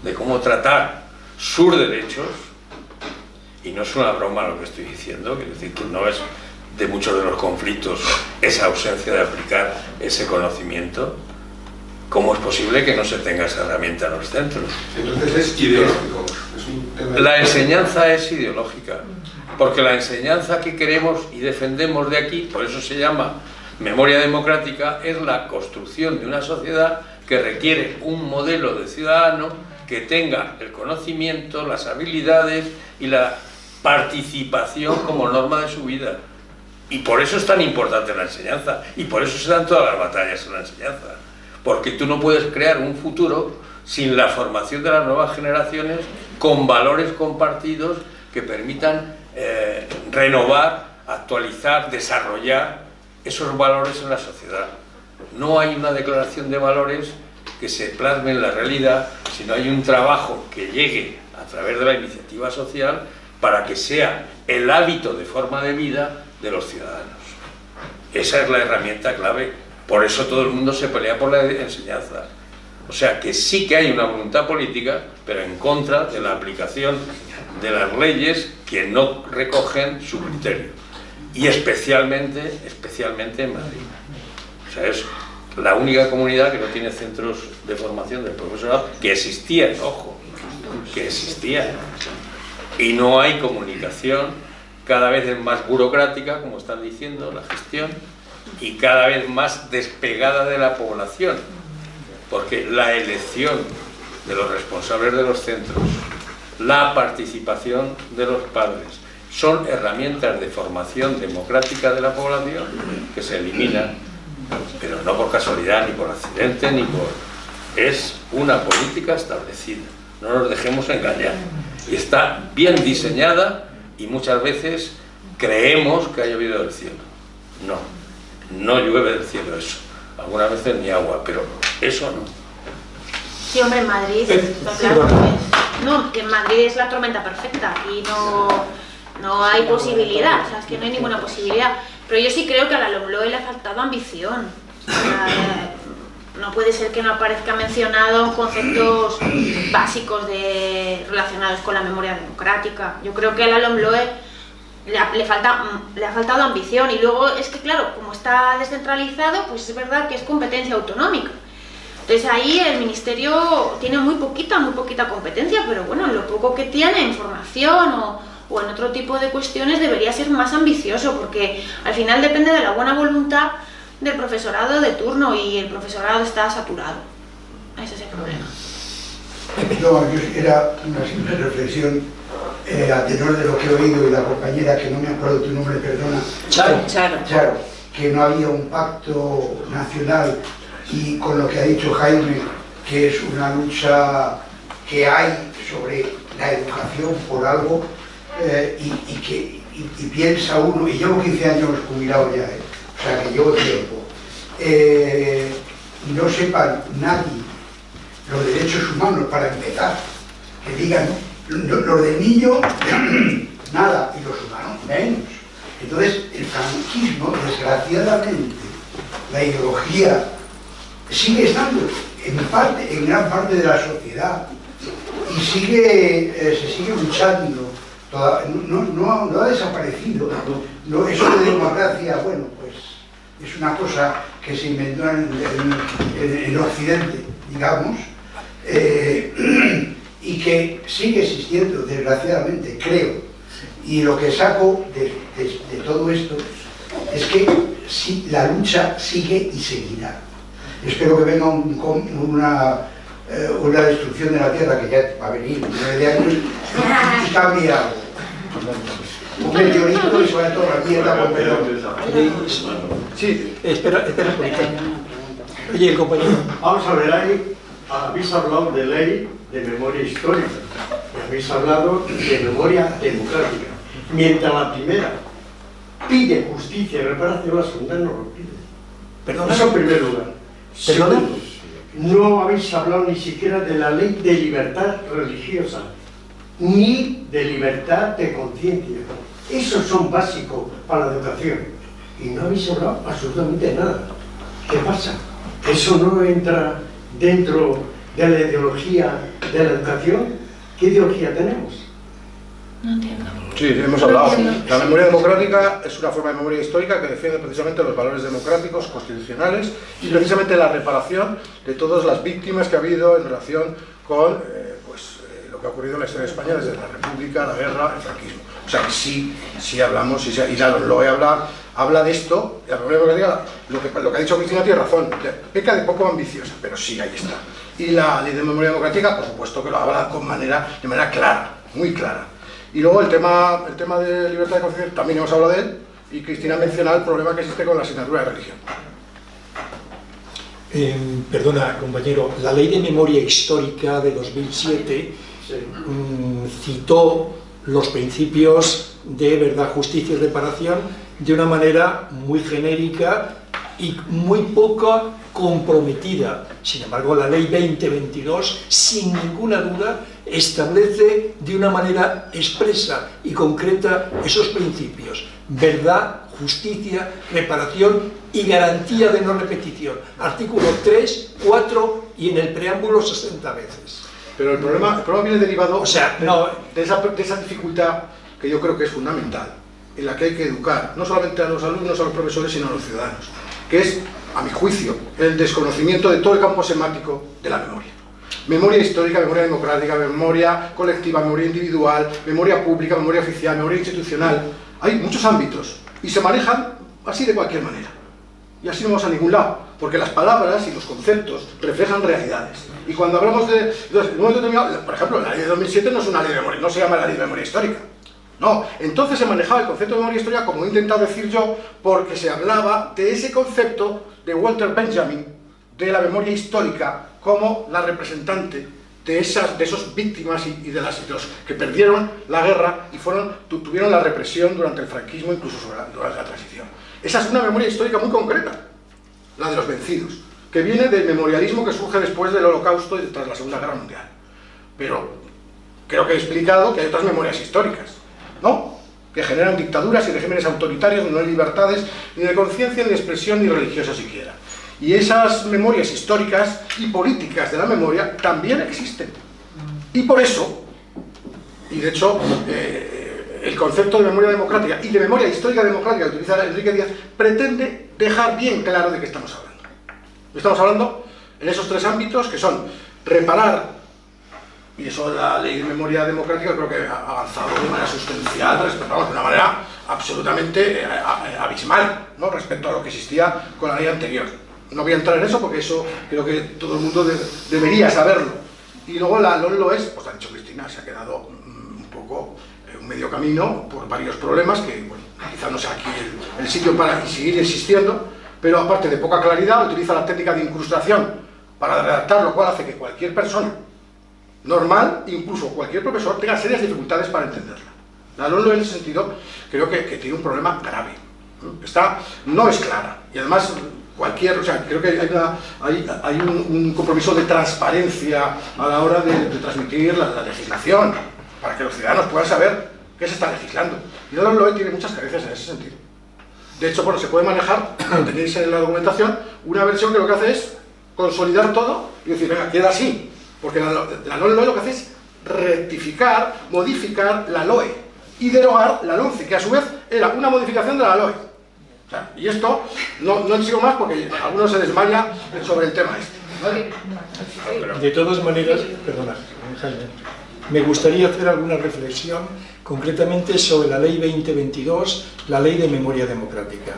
[SPEAKER 4] de cómo tratar sus derechos, y no es una broma lo que estoy diciendo, quiero decir que no es de muchos de los conflictos esa ausencia de aplicar ese conocimiento, ¿cómo es posible que no se tenga esa herramienta en los centros?
[SPEAKER 7] Entonces es ideológico. Es un tema
[SPEAKER 4] La enseñanza es ideológica, porque la enseñanza que queremos y defendemos de aquí, por eso se llama memoria democrática, es la construcción de una sociedad que requiere un modelo de ciudadano que tenga el conocimiento, las habilidades y la participación como norma de su vida. Y por eso es tan importante la enseñanza, y por eso se dan todas las batallas en la enseñanza, porque tú no puedes crear un futuro sin la formación de las nuevas generaciones con valores compartidos que permitan renovar, actualizar, desarrollar esos valores en la sociedad. No hay una declaración de valores que se plasme en la realidad, sino hay un trabajo que llegue a través de la iniciativa social para que sea el hábito de forma de vida de los ciudadanos. Esa es la herramienta clave. Por eso todo el mundo se pelea por la enseñanza. O sea que sí que hay una voluntad política, pero en contra de la aplicación de las leyes que no recogen su criterio. Y especialmente en Madrid. O sea, es la única comunidad que no tiene centros de formación del profesorado, que existían, ojo, que existían. Y no hay comunicación, cada vez es más burocrática, como están diciendo, la gestión, y cada vez más despegada de la población, porque la elección de los responsables de los centros, la participación de los padres, son herramientas de formación democrática de la población que se eliminan, pero no por casualidad, ni por accidente, ni por... Es una política establecida, no nos dejemos engañar. Y está bien diseñada y muchas veces creemos que ha llovido del cielo. No, no llueve del cielo eso. Algunas veces ni agua, pero eso no.
[SPEAKER 6] Sí, hombre, en Madrid está claro que en Madrid es la tormenta perfecta y no hay posibilidad, o sea, es que no hay ninguna posibilidad. Pero yo sí creo que a la LOMLOE le ha faltado ambición. O sea, no puede ser que no aparezca mencionado conceptos básicos relacionados con la memoria democrática. Yo creo que a la LOMLOE le ha faltado ambición. Y luego es que, claro, como está descentralizado, pues es verdad que es competencia autonómica. Entonces ahí el Ministerio tiene muy poquita competencia, pero bueno, en lo poco que tiene, en formación o en otro tipo de cuestiones, debería ser más ambicioso, porque al final depende de la buena voluntad del profesorado de turno y el profesorado está saturado. Ese es el problema.
[SPEAKER 8] No, era una simple reflexión a tenor de lo que he oído y la compañera, que no me acuerdo tu nombre, perdona. Charo, que no había un pacto nacional, y con lo que ha dicho Jaime, que es una lucha que hay sobre la educación por algo, y piensa uno, y llevo 15 años jubilado ya, o sea que llevo tiempo, no sepan nadie los derechos humanos para empezar, que digan, los de niños, nada, y los humanos menos. Entonces, el franquismo, desgraciadamente, la ideología sigue estando en gran parte de la sociedad y se sigue luchando, no ha desaparecido. No, eso de democracia, bueno, pues es una cosa que se inventó en Occidente, digamos, y que sigue existiendo, desgraciadamente, creo. Y lo que saco de todo esto es que sí, la lucha sigue y seguirá. Espero que venga una destrucción de la tierra, que ya va a venir 9 años, y cambie algo. Un meteorito y sobre todo la mierda con perdón.
[SPEAKER 1] Sí, espera un poquito. Oye, el compañero.
[SPEAKER 9] Vamos a ver, ahí habéis hablado de ley de memoria histórica y habéis hablado de memoria democrática. Mientras la primera pide justicia y reparación, la segunda no lo pide.
[SPEAKER 1] Perdona.
[SPEAKER 9] Eso en primer lugar.
[SPEAKER 1] ¿Perdona?
[SPEAKER 9] Segundo, no habéis hablado ni siquiera de la ley de libertad religiosa, ni de libertad de conciencia. Esos son básicos para la educación. Y no habéis hablado absolutamente nada. ¿Qué pasa? ¿Eso no entra dentro de la ideología de la educación? ¿Qué ideología tenemos?
[SPEAKER 6] No entiendo.
[SPEAKER 3] Sí, hemos hablado. La memoria democrática es una forma de memoria histórica que defiende precisamente los valores democráticos, constitucionales y precisamente la reparación de todas las víctimas que ha habido en relación con lo que ha ocurrido en la historia de España desde la República, la guerra, el franquismo. O sea, sí hablamos, y Loe habla de esto, y la memoria democrática, lo que ha dicho Cristina tiene razón, peca de poco ambiciosa, pero sí, ahí está. Y la ley de memoria democrática, por supuesto que lo habla de manera clara, muy clara. Y luego el tema de libertad de conciencia, también hemos hablado de él, y Cristina menciona el problema que existe con la asignatura de religión.
[SPEAKER 1] Perdona, compañero, la Ley de Memoria Histórica de 2007 citó los principios de verdad, justicia y reparación de una manera muy genérica y muy poco comprometida. Sin embargo, la Ley 2022, sin ninguna duda, establece de una manera expresa y concreta esos principios: verdad, justicia, reparación y garantía de no repetición. Artículo 3, 4 y en el preámbulo 60 veces.
[SPEAKER 3] Pero el problema viene derivado,
[SPEAKER 1] o sea,
[SPEAKER 3] de esa dificultad que yo creo que es fundamental, en la que hay que educar no solamente a los alumnos, a los profesores, sino a los ciudadanos, que es, a mi juicio, el desconocimiento de todo el campo semántico de la memoria. Memoria histórica, memoria democrática, memoria colectiva, memoria individual, memoria pública, memoria oficial, memoria institucional. Hay muchos ámbitos y se manejan así de cualquier manera. Y así no vamos a ningún lado, porque las palabras y los conceptos reflejan realidades. Y cuando hablamos de... Entonces, en un momento determinado, por ejemplo, la ley de 2007 no es una ley de memoria, no se llama la ley de memoria histórica. No, entonces se manejaba el concepto de memoria histórica, como he intentado decir yo, porque se hablaba de ese concepto de Walter Benjamin, de la memoria histórica, como la representante de esos víctimas y de los que perdieron la guerra y tuvieron la represión durante el franquismo, incluso durante la transición. Esa es una memoria histórica muy concreta, la de los vencidos, que viene del memorialismo que surge después del Holocausto y tras la Segunda Guerra Mundial. Pero creo que he explicado que hay otras memorias históricas, ¿no?, que generan dictaduras y regímenes autoritarios, no hay libertades ni de conciencia, ni de expresión, ni religiosa siquiera. Y esas memorias históricas y políticas de la memoria también existen. Y por eso, y de hecho, el concepto de memoria democrática y de memoria histórica democrática que utiliza Enrique Díaz pretende dejar bien claro de qué estamos hablando. Estamos hablando en esos tres ámbitos que son reparar, y eso la ley de memoria democrática creo que ha avanzado de manera sustancial, de una manera absolutamente abismal, ¿no?, respecto a lo que existía con la ley anterior. No voy a entrar en eso porque eso creo que todo el mundo debería saberlo. Y luego la LOMLOE, pues ha dicho Cristina, se ha quedado un poco un medio camino por varios problemas que, bueno, quizá no sea aquí el sitio para seguir insistiendo, pero aparte de poca claridad, utiliza la técnica de incrustación para redactar, lo cual hace que cualquier persona normal, incluso cualquier profesor, tenga serias dificultades para entenderla. La LOMLOE en ese sentido creo que tiene un problema grave. No es clara y además creo que hay un compromiso de transparencia a la hora de transmitir la legislación, para que los ciudadanos puedan saber qué se está legislando. Y la LOMLOE tiene muchas carencias en ese sentido. De hecho, bueno, se puede manejar, tenéis en la documentación, una versión que lo que hace es consolidar todo y decir, venga, queda así. Porque la LOMLOE lo que hace es rectificar, modificar la LOE y derogar la LOMCE, que a su vez era una modificación de la LOE. O sea, y esto no sigo más porque algunos se desmaya sobre el tema este.
[SPEAKER 1] De todas maneras, perdona, Jaime, me gustaría hacer alguna reflexión concretamente sobre la Ley 2022, la Ley de Memoria Democrática.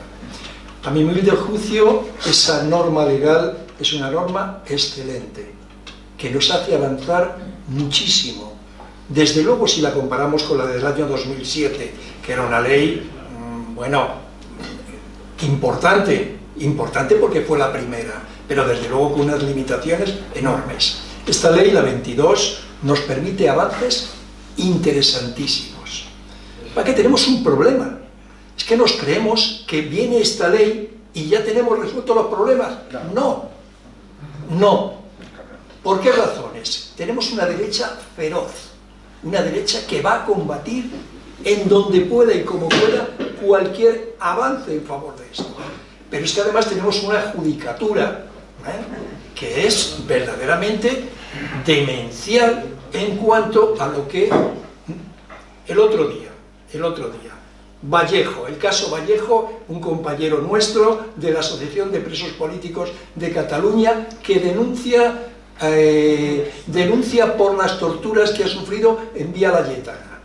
[SPEAKER 1] A mi humilde juicio, esa norma legal es una norma excelente, que nos hace avanzar muchísimo. Desde luego, si la comparamos con la del año 2007, que era una ley, bueno, importante porque fue la primera, pero desde luego con unas limitaciones enormes. Esta ley, la 22, nos permite avances interesantísimos. ¿Para qué tenemos un problema? Es que nos creemos que viene esta ley y ya tenemos resueltos los problemas. No. ¿Por qué razones? Tenemos una derecha feroz, una derecha que va a combatir en donde pueda y como pueda cualquier avance en favor de esto. Pero es que además tenemos una judicatura que es verdaderamente demencial en cuanto a lo que el otro día, Vallejo, el caso Vallejo, un compañero nuestro de la Asociación de Presos Políticos de Cataluña, que denuncia por las torturas que ha sufrido en Vía Laietana.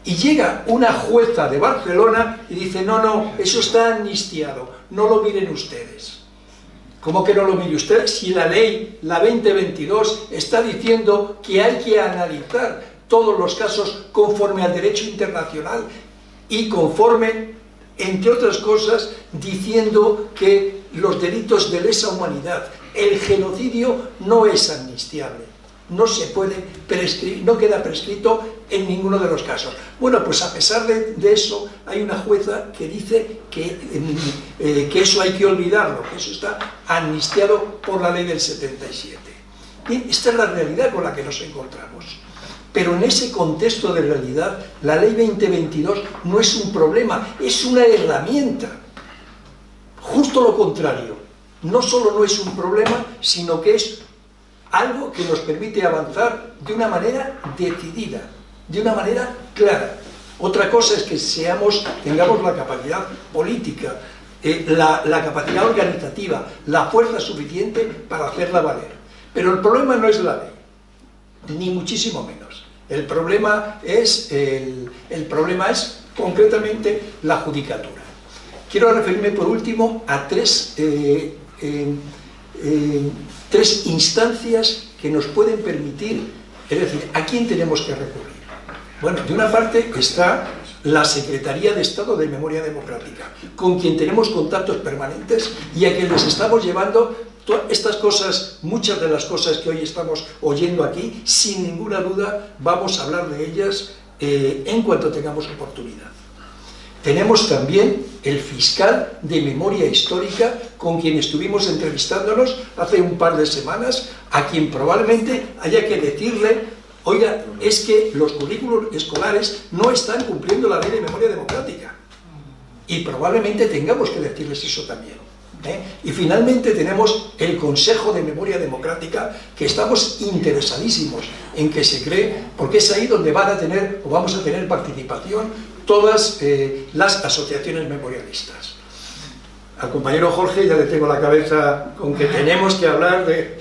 [SPEAKER 1] Y llega una jueza de Barcelona y dice, no, eso está amnistiado, no lo miren ustedes. ¿Cómo que no lo mire usted? Si la ley, la 2022, está diciendo que hay que analizar todos los casos conforme al derecho internacional y conforme, entre otras cosas, diciendo que los delitos de lesa humanidad, el genocidio no es amnistiable, no se puede prescribir, no queda prescrito en ninguno de los casos. Bueno, pues a pesar de eso, hay una jueza que dice que eso hay que olvidarlo, que eso está amnistiado por la ley del 77. Bien, esta es la realidad con la que nos encontramos. Pero en ese contexto de realidad, la ley 2022 no es un problema, es una herramienta. Justo lo contrario, no solo no es un problema, sino que es algo que nos permite avanzar de una manera decidida, de una manera clara. Otra cosa es que tengamos la capacidad política, la capacidad organizativa, la fuerza suficiente para hacerla valer. Pero el problema no es la ley, ni muchísimo menos. El problema es concretamente la judicatura. Quiero referirme por último a tres instancias que nos pueden permitir, es decir, ¿a quién tenemos que recurrir? Bueno, de una parte está la Secretaría de Estado de Memoria Democrática, con quien tenemos contactos permanentes y a quien les estamos llevando estas cosas, muchas de las cosas que hoy estamos oyendo aquí, sin ninguna duda vamos a hablar de ellas en cuanto tengamos oportunidad. Tenemos también el fiscal de memoria histórica, con quien estuvimos entrevistándonos hace un par de semanas, a quien probablemente haya que decirle, oiga, es que los currículos escolares no están cumpliendo la ley de memoria democrática. Y probablemente tengamos que decirles eso también. Y finalmente tenemos el Consejo de Memoria Democrática, que estamos interesadísimos en que se cree, porque es ahí donde vamos a tener participación todas las asociaciones memorialistas. Al compañero Jorge ya le tengo la cabeza con que tenemos que hablar del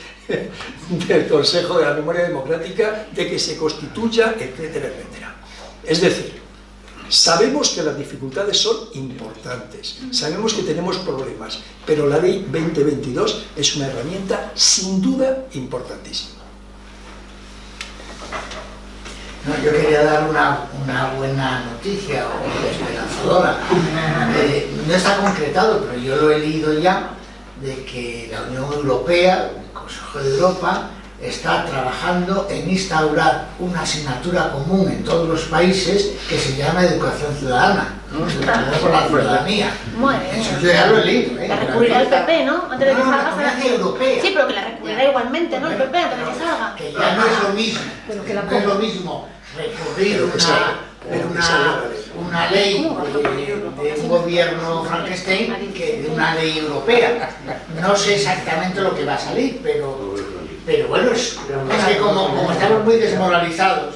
[SPEAKER 1] Consejo de la Memoria Democrática, de que se constituya, etcétera, etcétera. Es decir, sabemos que las dificultades son importantes, sabemos que tenemos problemas, pero la ley 2022 es una herramienta sin duda importantísima.
[SPEAKER 8] No, yo quería dar una buena noticia o esperanzadora. No está concretado, pero yo lo he leído ya, de que la Unión Europea, el Consejo de Europa, está trabajando en instaurar una asignatura común en todos los países que se llama Educación Ciudadana, educación por la ciudadanía. Eso yo ya lo he leído.
[SPEAKER 6] La recurrirá el PP, ¿no? Antes de que salga.
[SPEAKER 8] La europea.
[SPEAKER 6] Sí, pero que la recurrirá igualmente, ¿no? El PP, antes de que salga.
[SPEAKER 8] Que ya no es lo mismo. No es lo mismo recurrir una ley de un gobierno Frankenstein que de una ley europea. No sé exactamente lo que va a salir, pero bueno, es que como estamos muy desmoralizados.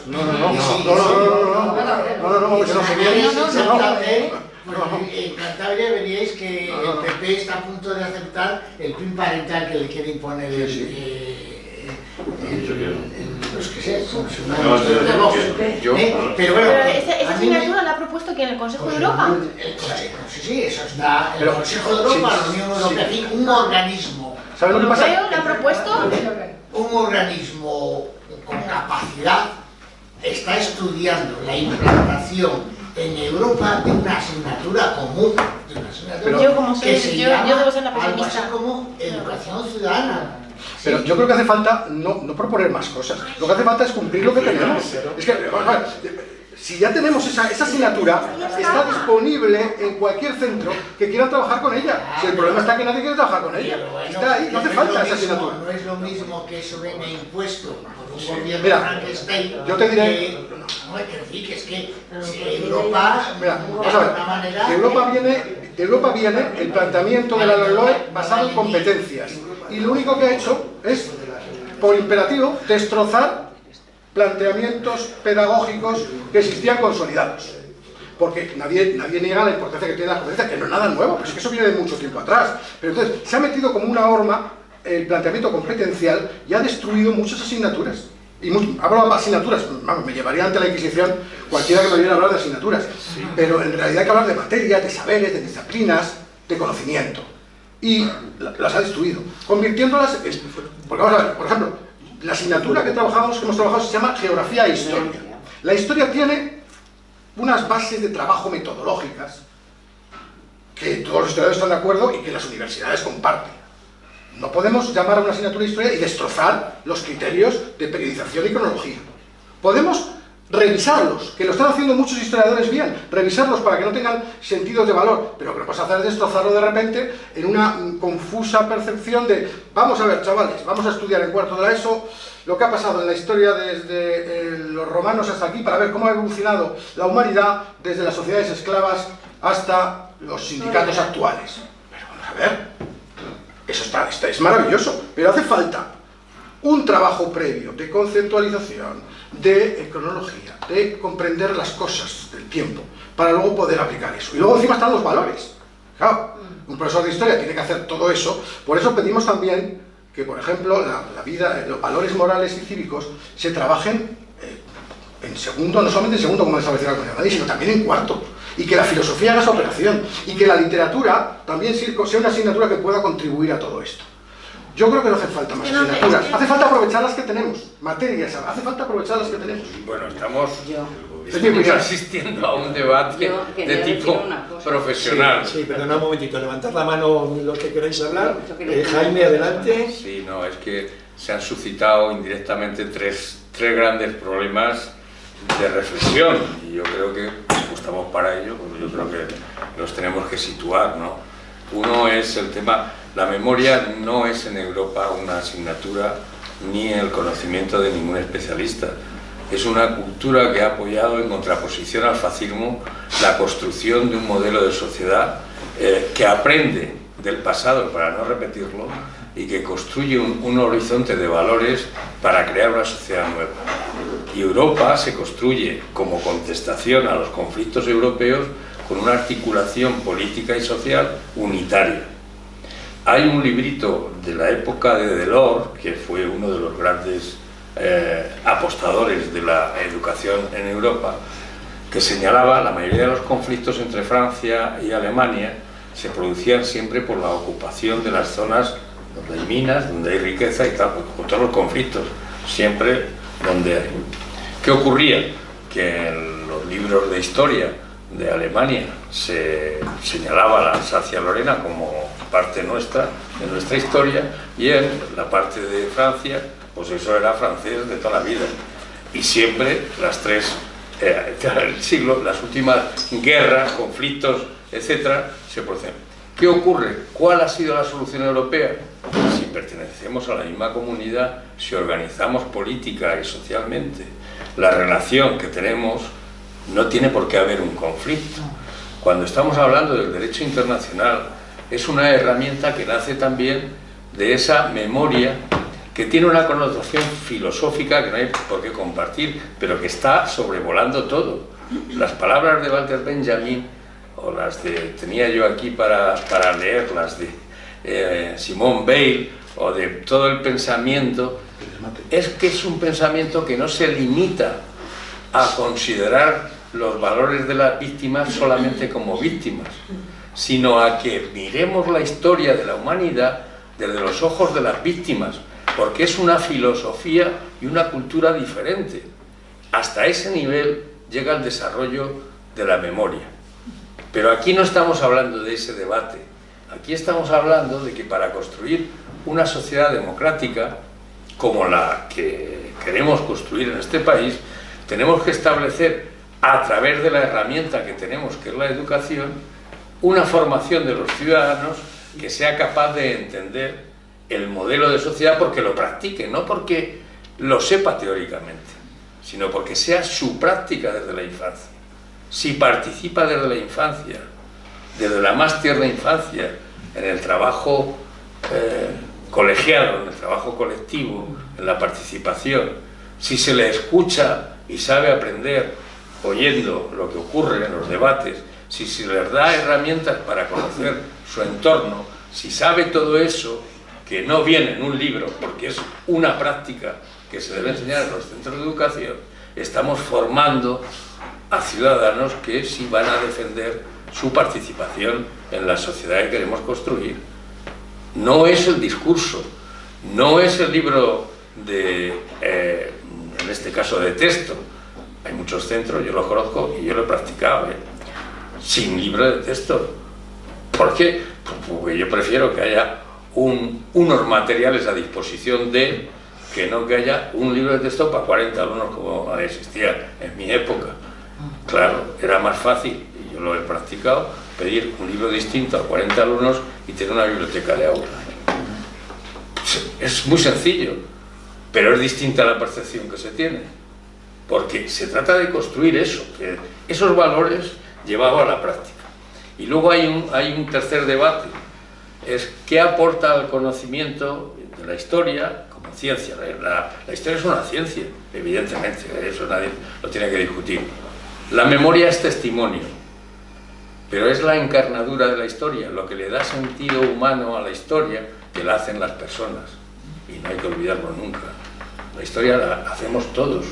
[SPEAKER 8] En Cantabria veríais que el PP está a punto de aceptar el PIN parental que le quiere imponer los que sé, pero bueno,
[SPEAKER 6] esa asignatura la ha propuesto que en el Consejo de Europa.
[SPEAKER 8] Sí, eso está el Consejo de Europa, la Unión Europea, un organismo.
[SPEAKER 3] ¿Sabes lo que pasa?
[SPEAKER 6] ¿Le ha propuesto?
[SPEAKER 8] Un organismo con capacidad está estudiando la implantación en Europa de una asignatura común,
[SPEAKER 6] Yo como soy, yo debo ser la
[SPEAKER 8] algo
[SPEAKER 6] pesimista.
[SPEAKER 8] así como educación ciudadana.
[SPEAKER 3] Pero yo creo que hace falta no proponer más cosas, lo que hace falta es cumplir lo que tenemos. Es que, si ya tenemos esa asignatura, está disponible en cualquier centro que quiera trabajar con ella. Si el problema está que nadie quiere trabajar con ella, está ahí, no hace falta esa asignatura.
[SPEAKER 10] No es lo mismo que eso venga impuesto por un gobierno
[SPEAKER 3] Mira,
[SPEAKER 10] Frankenstein.
[SPEAKER 3] yo te diré...
[SPEAKER 10] No, hay que decir que es que Europa,
[SPEAKER 3] Mira,
[SPEAKER 10] de
[SPEAKER 3] vamos a ver,
[SPEAKER 10] alguna manera...
[SPEAKER 3] de Europa viene el planteamiento de la LOE basado en competencias. Y lo único que ha hecho es, por imperativo, destrozar planteamientos pedagógicos que existían consolidados. Porque nadie niega la importancia que tiene la competencia, que no es nada nuevo, pero es que eso viene de mucho tiempo atrás. Pero entonces, se ha metido como una horma el planteamiento competencial y ha destruido muchas asignaturas. Y hablo de asignaturas, vamos, me llevaría ante la Inquisición cualquiera que me viera hablar de asignaturas. Pero en realidad hay que hablar de materias, de saberes, de disciplinas, de conocimiento. Y las ha destruido, convirtiéndolas en... Porque vamos a ver, por ejemplo, la asignatura que hemos trabajado se llama Geografía e Historia. La historia tiene unas bases de trabajo metodológicas que todos los historiadores están de acuerdo y que las universidades comparten. No podemos llamar a una asignatura de historia y destrozar los criterios de periodización y cronología. Podemos revisarlos, que lo están haciendo muchos historiadores bien, revisarlos para que no tengan sentidos de valor, pero lo que no puedes hacer es destrozarlo de repente en una confusa percepción de vamos a ver, chavales, vamos a estudiar en cuarto de la ESO lo que ha pasado en la historia desde los romanos hasta aquí para ver cómo ha evolucionado la humanidad desde las sociedades esclavas hasta los sindicatos actuales. Pero vamos a ver, eso es maravilloso, pero hace falta un trabajo previo de conceptualización, de cronología, de comprender las cosas del tiempo, para luego poder aplicar eso. Y luego encima están los valores. Claro, un profesor de historia tiene que hacer todo eso, por eso pedimos también que, por ejemplo, la vida, los valores morales y cívicos se trabajen en segundo, no solamente en segundo como establecía la Comunidad de Madrid, sino también en cuarto. Y que la filosofía haga esa operación, y que la literatura también sea una asignatura que pueda contribuir a todo esto. Yo creo que no hace falta más asignaturas, hace falta aprovechar las que tenemos, materias, hace falta aprovechar las que tenemos.
[SPEAKER 4] Bueno, estamos asistiendo a un debate de tipo profesional.
[SPEAKER 1] Sí, perdona un momentito, levantad la mano los que queráis hablar. Jaime, adelante.
[SPEAKER 4] Sí, no, es que se han suscitado indirectamente tres grandes problemas de reflexión, y yo creo que estamos para ello, porque yo creo que los tenemos que situar, ¿no? Uno es el tema, la memoria no es en Europa una asignatura ni el conocimiento de ningún especialista. Es una cultura que ha apoyado en contraposición al fascismo la construcción de un modelo de sociedad que aprende del pasado para no repetirlo y que construye un horizonte de valores para crear una sociedad nueva. Y Europa se construye como contestación a los conflictos europeos con una articulación política y social unitaria. Hay un librito de la época de Delors, que fue uno de los grandes apostadores de la educación en Europa, que señalaba la mayoría de los conflictos entre Francia y Alemania se producían siempre por la ocupación de las zonas donde hay minas, donde hay riqueza y tal, con todos los conflictos, siempre donde hay. ¿Qué ocurría? Que en los libros de historia de Alemania se señalaba la Alsacia-Lorena como parte nuestra, de nuestra historia, y en la parte de Francia, pues eso era francés de toda la vida. Y siempre las las últimas guerras, conflictos, etcétera, se producen. ¿Qué ocurre? ¿Cuál ha sido la solución europea? Si pertenecemos a la misma comunidad, si organizamos política y socialmente, la relación que tenemos, no tiene por qué haber un conflicto. Cuando estamos hablando del derecho internacional, es una herramienta que nace también de esa memoria que tiene una connotación filosófica que no hay por qué compartir, pero que está sobrevolando todo. Las palabras de Walter Benjamin, o las de, tenía yo aquí para leer, las de Simone Weil, o de todo el pensamiento, es que es un pensamiento que no se limita a considerar los valores de las víctimas solamente como víctimas, sino a que miremos la historia de la humanidad desde los ojos de las víctimas, porque es una filosofía y una cultura diferente. Hasta ese nivel llega el desarrollo de la memoria. Pero aquí no estamos hablando de ese debate, aquí estamos hablando de que para construir una sociedad democrática como la que queremos construir en este país, tenemos que establecer a través de la herramienta que tenemos, que es la educación, una formación de los ciudadanos que sea capaz de entender el modelo de sociedad porque lo practique, no porque lo sepa teóricamente, sino porque sea su práctica desde la infancia. Si participa desde la infancia, desde la más tierna infancia, en el trabajo colegiado, en el trabajo colectivo, en la participación, si se le escucha y sabe aprender oyendo lo que ocurre en los debates, si se les da herramientas para conocer su entorno, si sabe todo eso, que no viene en un libro, porque es una práctica que se debe enseñar en los centros de educación, estamos formando a ciudadanos que sí van a defender su participación en la sociedad que queremos construir. No es el discurso, no es el libro de, en este caso, de texto. Hay muchos centros, yo los conozco y yo lo he practicado, sin libro de texto. ¿Por qué? Porque yo prefiero que haya unos materiales a disposición de, que no que haya un libro de texto para 40 alumnos como existía en mi época. Claro, era más fácil, y yo lo he practicado, pedir un libro distinto a 40 alumnos y tener una biblioteca de aula. Es muy sencillo, pero es distinta la percepción que se tiene, porque se trata de construir eso, esos valores llevados a la práctica. Y luego hay un tercer debate, es qué aporta al conocimiento de la historia como ciencia. La historia es una ciencia, evidentemente, eso nadie lo tiene que discutir. La memoria es testimonio, pero es la encarnadura de la historia, lo que le da sentido humano a la historia, que la hacen las personas, y no hay que olvidarlo nunca. La historia la hacemos todos,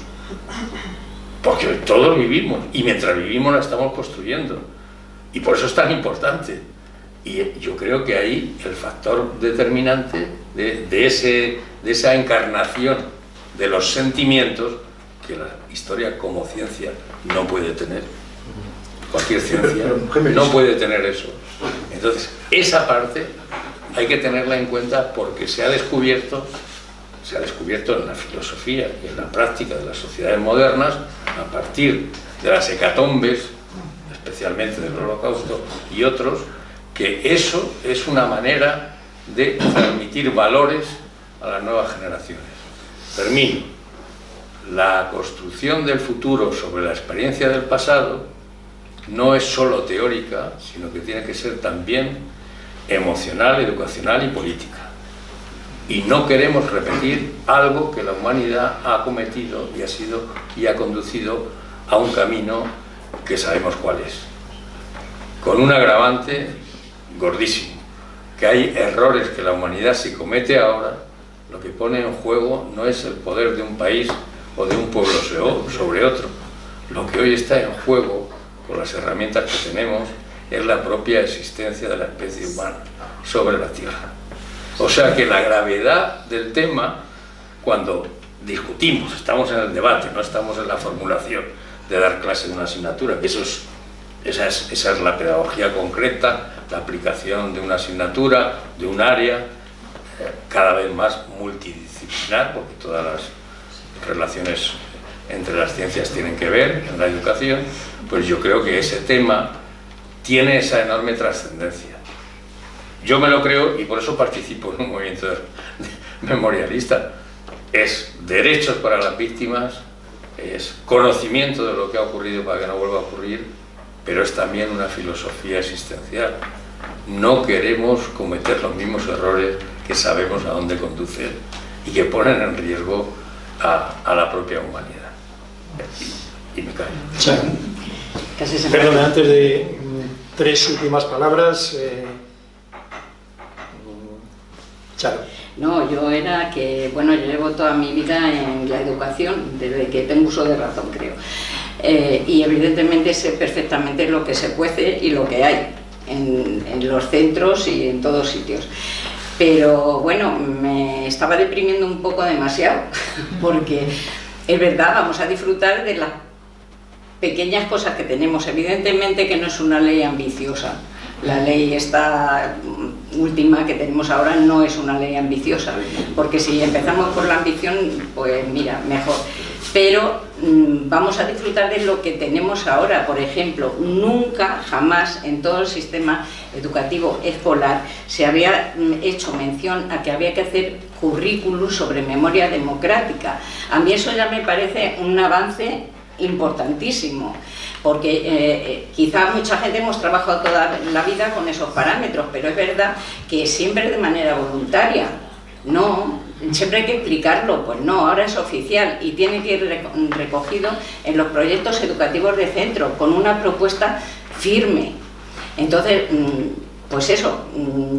[SPEAKER 4] porque todos vivimos, y mientras vivimos la estamos construyendo, y por eso es tan importante. Y yo creo que ahí el factor determinante de esa encarnación de los sentimientos, que la historia como ciencia no puede tener. Cualquier ciencia no puede tener eso. Entonces, esa parte hay que tenerla en cuenta porque se ha descubierto en la filosofía y en la práctica de las sociedades modernas, a partir de las hecatombes, especialmente del Holocausto y otros, que eso es una manera de transmitir valores a las nuevas generaciones. Termino. La construcción del futuro sobre la experiencia del pasado no es solo teórica, sino que tiene que ser también emocional, educacional y política. Y no queremos repetir algo que la humanidad ha cometido y ha conducido a un camino que sabemos cuál es. Con un agravante gordísimo, que hay errores que la humanidad se comete ahora, lo que pone en juego no es el poder de un país o de un pueblo sobre otro. Lo que hoy está en juego, con las herramientas que tenemos, es la propia existencia de la especie humana sobre la Tierra. O sea que la gravedad del tema, cuando discutimos, estamos en el debate, no estamos en la formulación de dar clase de una asignatura, que esa es la pedagogía concreta, la aplicación de una asignatura, de un área, cada vez más multidisciplinar, porque todas las relaciones entre las ciencias tienen que ver en la educación. Pues yo creo que ese tema tiene esa enorme trascendencia. Yo me lo creo y por eso participo en un movimiento memorialista. Es derechos para las víctimas, es conocimiento de lo que ha ocurrido para que no vuelva a ocurrir, pero es también una filosofía existencial. No queremos cometer los mismos errores que sabemos a dónde conducen y que ponen en riesgo a la propia humanidad. Y me callo.
[SPEAKER 1] Perdón, antes de tres últimas palabras, Charo.
[SPEAKER 2] No, yo era que, bueno, yo llevo toda mi vida en la educación, desde que tengo uso de razón, creo. Y evidentemente sé perfectamente lo que se cuece y lo que hay en los centros y en todos sitios. Pero bueno, me estaba deprimiendo un poco demasiado, porque es verdad, vamos a disfrutar de las pequeñas cosas que tenemos. Evidentemente que no es una ley ambiciosa. La ley esta última que tenemos ahora no es una ley ambiciosa, porque si empezamos por la ambición, pues mira, mejor. pero vamos a disfrutar de lo que tenemos ahora. Por ejemplo, nunca, jamás en todo el sistema educativo escolar se había hecho mención a que había que hacer currículum sobre memoria democrática. A mí eso ya me parece un avance importantísimo, porque quizá mucha gente hemos trabajado toda la vida con esos parámetros, pero es verdad que siempre de manera voluntaria. No, siempre hay que explicarlo, pues no, ahora es oficial y tiene que ir recogido en los proyectos educativos de centro, con una propuesta firme. Entonces, pues eso,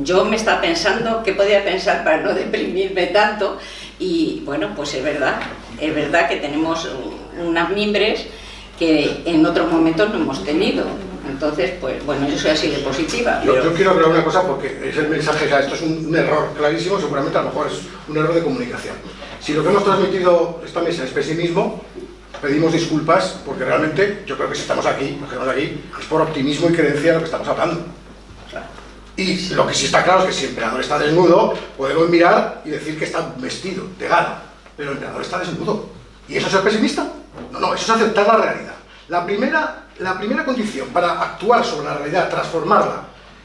[SPEAKER 2] yo me estaba pensando qué podía pensar para no deprimirme tanto, y bueno, pues es verdad que tenemos unas mimbres que en otros momentos no hemos tenido. Entonces, pues bueno, yo soy así de positiva.
[SPEAKER 3] Yo quiero aclarar una cosa, porque es el mensaje, o sea, esto es un error clarísimo, seguramente a lo mejor es un error de comunicación. Si lo que hemos transmitido esta mesa es pesimismo, pedimos disculpas, porque realmente yo creo que si estamos aquí, nos quedamos aquí, es por optimismo y creencia de lo que estamos hablando. Y lo que sí está claro es que si el emperador está desnudo, podemos mirar y decir que está vestido de gala, pero el emperador está desnudo. ¿Y eso es ser pesimista? No, eso es aceptar la realidad. La primera condición para actuar sobre la realidad, transformarla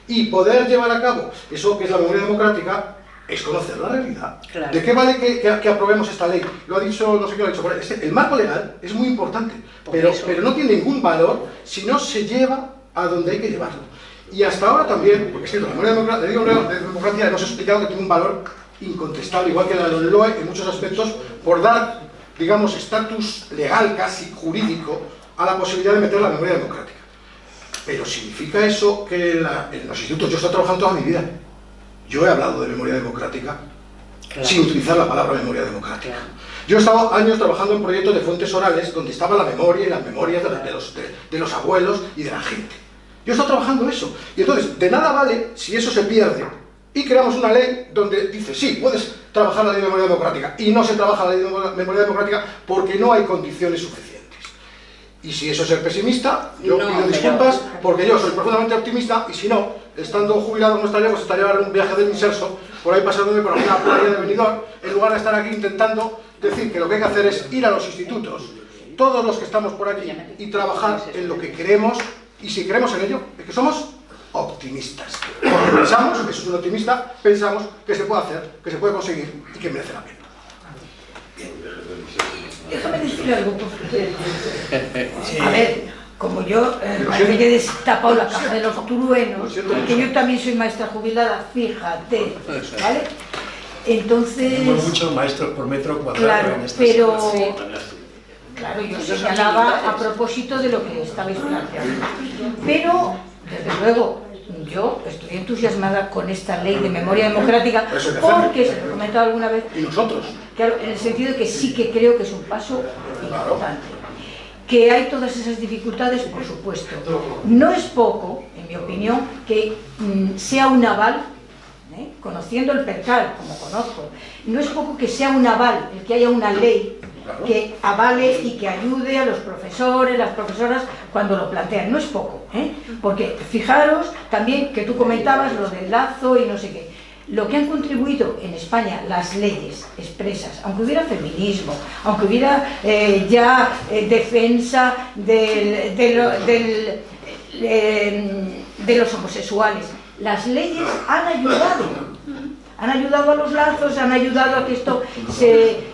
[SPEAKER 3] y poder llevar a cabo eso que es la memoria democrática, es conocer la realidad. Claro. ¿De qué vale que aprobemos esta ley? Lo ha dicho, no sé qué lo ha dicho, el marco legal es muy importante, pero no tiene ningún valor si no se lleva a donde hay que llevarlo. Y hasta ahora también, porque es cierto, la memoria democrática hemos explicado que tiene un valor incontestable, igual que la de LOE en muchos aspectos, por dar, digamos, estatus legal, casi jurídico, a la posibilidad de meter la memoria democrática. Pero ¿significa eso que en los institutos, yo he estado trabajando toda mi vida, yo he hablado de memoria democrática sin utilizar la palabra memoria democrática? Yo he estado años trabajando en proyectos de fuentes orales donde estaba la memoria y las memorias de los abuelos y de la gente. Yo he estado trabajando eso. Y entonces, de nada vale si eso se pierde y creamos una ley donde dice, sí, puedes trabajar la ley de memoria democrática, y no se trabaja la ley de memoria democrática porque no hay condiciones suficientes. Y si eso es ser pesimista, yo pido disculpas, porque yo soy profundamente optimista, y si no, estando jubilado no estaría, pues estaría en un viaje del inserso, por ahí pasándome por alguna playa de Benidorm, en lugar de estar aquí intentando decir que lo que hay que hacer es ir a los institutos, todos los que estamos por aquí, y trabajar en lo que queremos, y si creemos en ello, es que somos optimistas. Porque pensamos, eso es un optimista, pensamos que se puede hacer, que se puede conseguir y que merece la pena.
[SPEAKER 5] Déjame decir algo, porque... A ver, como yo parece que he destapado la caja de los truenos, que yo también soy maestra jubilada, fíjate, ¿vale? Entonces...
[SPEAKER 1] Tenemos muchos maestros por metro cuadrado,
[SPEAKER 5] claro,
[SPEAKER 1] en esta
[SPEAKER 5] pero...
[SPEAKER 1] sala.
[SPEAKER 5] Claro, yo señalaba a propósito de lo que estabais planteando. Pero, desde luego, yo estoy entusiasmada con esta ley de memoria democrática, porque, se lo he comentado alguna vez,
[SPEAKER 3] ¿y nosotros?
[SPEAKER 5] Claro, en el sentido de que sí que creo que es un paso importante. Que hay todas esas dificultades, por supuesto. No es poco, en mi opinión, que sea un aval, conociendo el percal, como conozco, no es poco que sea un aval el que haya una ley que avale y que ayude a los profesores, las profesoras, cuando lo plantean. No es poco, porque fijaros también que tú comentabas lo del lazo y no sé qué. Lo que han contribuido en España las leyes expresas, aunque hubiera feminismo, aunque hubiera defensa de los homosexuales, las leyes han ayudado a los lazos, han ayudado a que esto se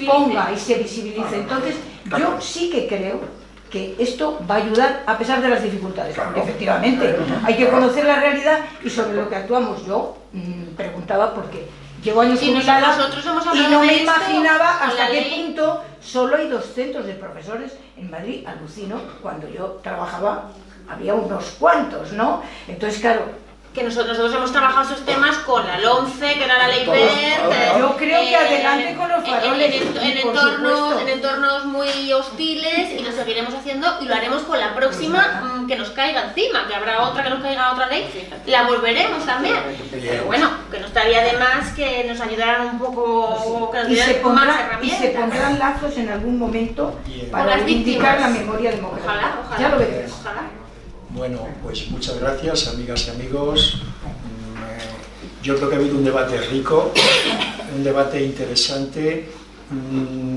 [SPEAKER 5] ponga y se visibilice. Entonces, yo sí que creo que esto va a ayudar a pesar de las dificultades, porque efectivamente hay que conocer la realidad y sobre lo que actuamos. Yo preguntaba porque llevo años jubilada y no me imaginaba hasta qué punto solo hay 2 centros de profesores en Madrid. Alucino, cuando yo trabajaba había unos cuantos, ¿no? Entonces, claro,
[SPEAKER 6] que nosotros hemos trabajado esos temas con la LOMCE, que era la ley verde.
[SPEAKER 5] Yo creo que adelante con los faroles,
[SPEAKER 6] en entornos muy hostiles, y lo seguiremos haciendo y lo haremos con la próxima que nos caiga encima, que habrá otra que nos caiga otra ley, la volveremos también. Pero bueno, que no estaría de más que nos ayudaran un poco, que nos dieran con más herramientas.
[SPEAKER 5] Y se pondrán lazos en algún momento para reivindicar la memoria democrática.
[SPEAKER 6] Ojalá.
[SPEAKER 5] Ya lo veremos.
[SPEAKER 6] Ojalá.
[SPEAKER 1] Bueno, pues muchas gracias, amigas y amigos. Yo creo que ha habido un debate rico, un debate interesante,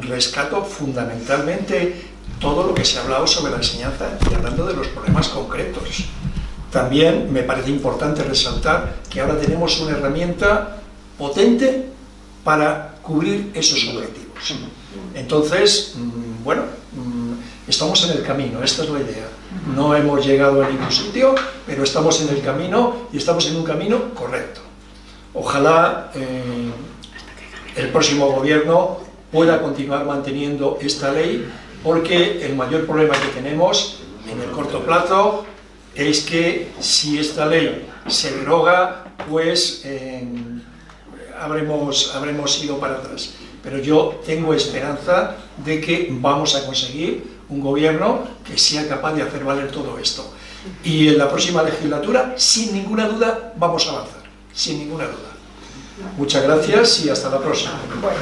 [SPEAKER 1] rescato fundamentalmente todo lo que se ha hablado sobre la enseñanza y hablando de los problemas concretos. También me parece importante resaltar que ahora tenemos una herramienta potente para cubrir esos objetivos. Entonces, bueno, estamos en el camino, esta es la idea. No hemos llegado a ningún sitio, pero estamos en el camino y estamos en un camino correcto. Ojalá el próximo gobierno pueda continuar manteniendo esta ley, porque el mayor problema que tenemos en el corto plazo es que si esta ley se deroga, pues habremos ido para atrás. Pero yo tengo esperanza de que vamos a conseguir un gobierno que sea capaz de hacer valer todo esto. Y en la próxima legislatura, sin ninguna duda, vamos a avanzar. Sin ninguna duda. Muchas gracias y hasta la próxima.
[SPEAKER 5] Bueno.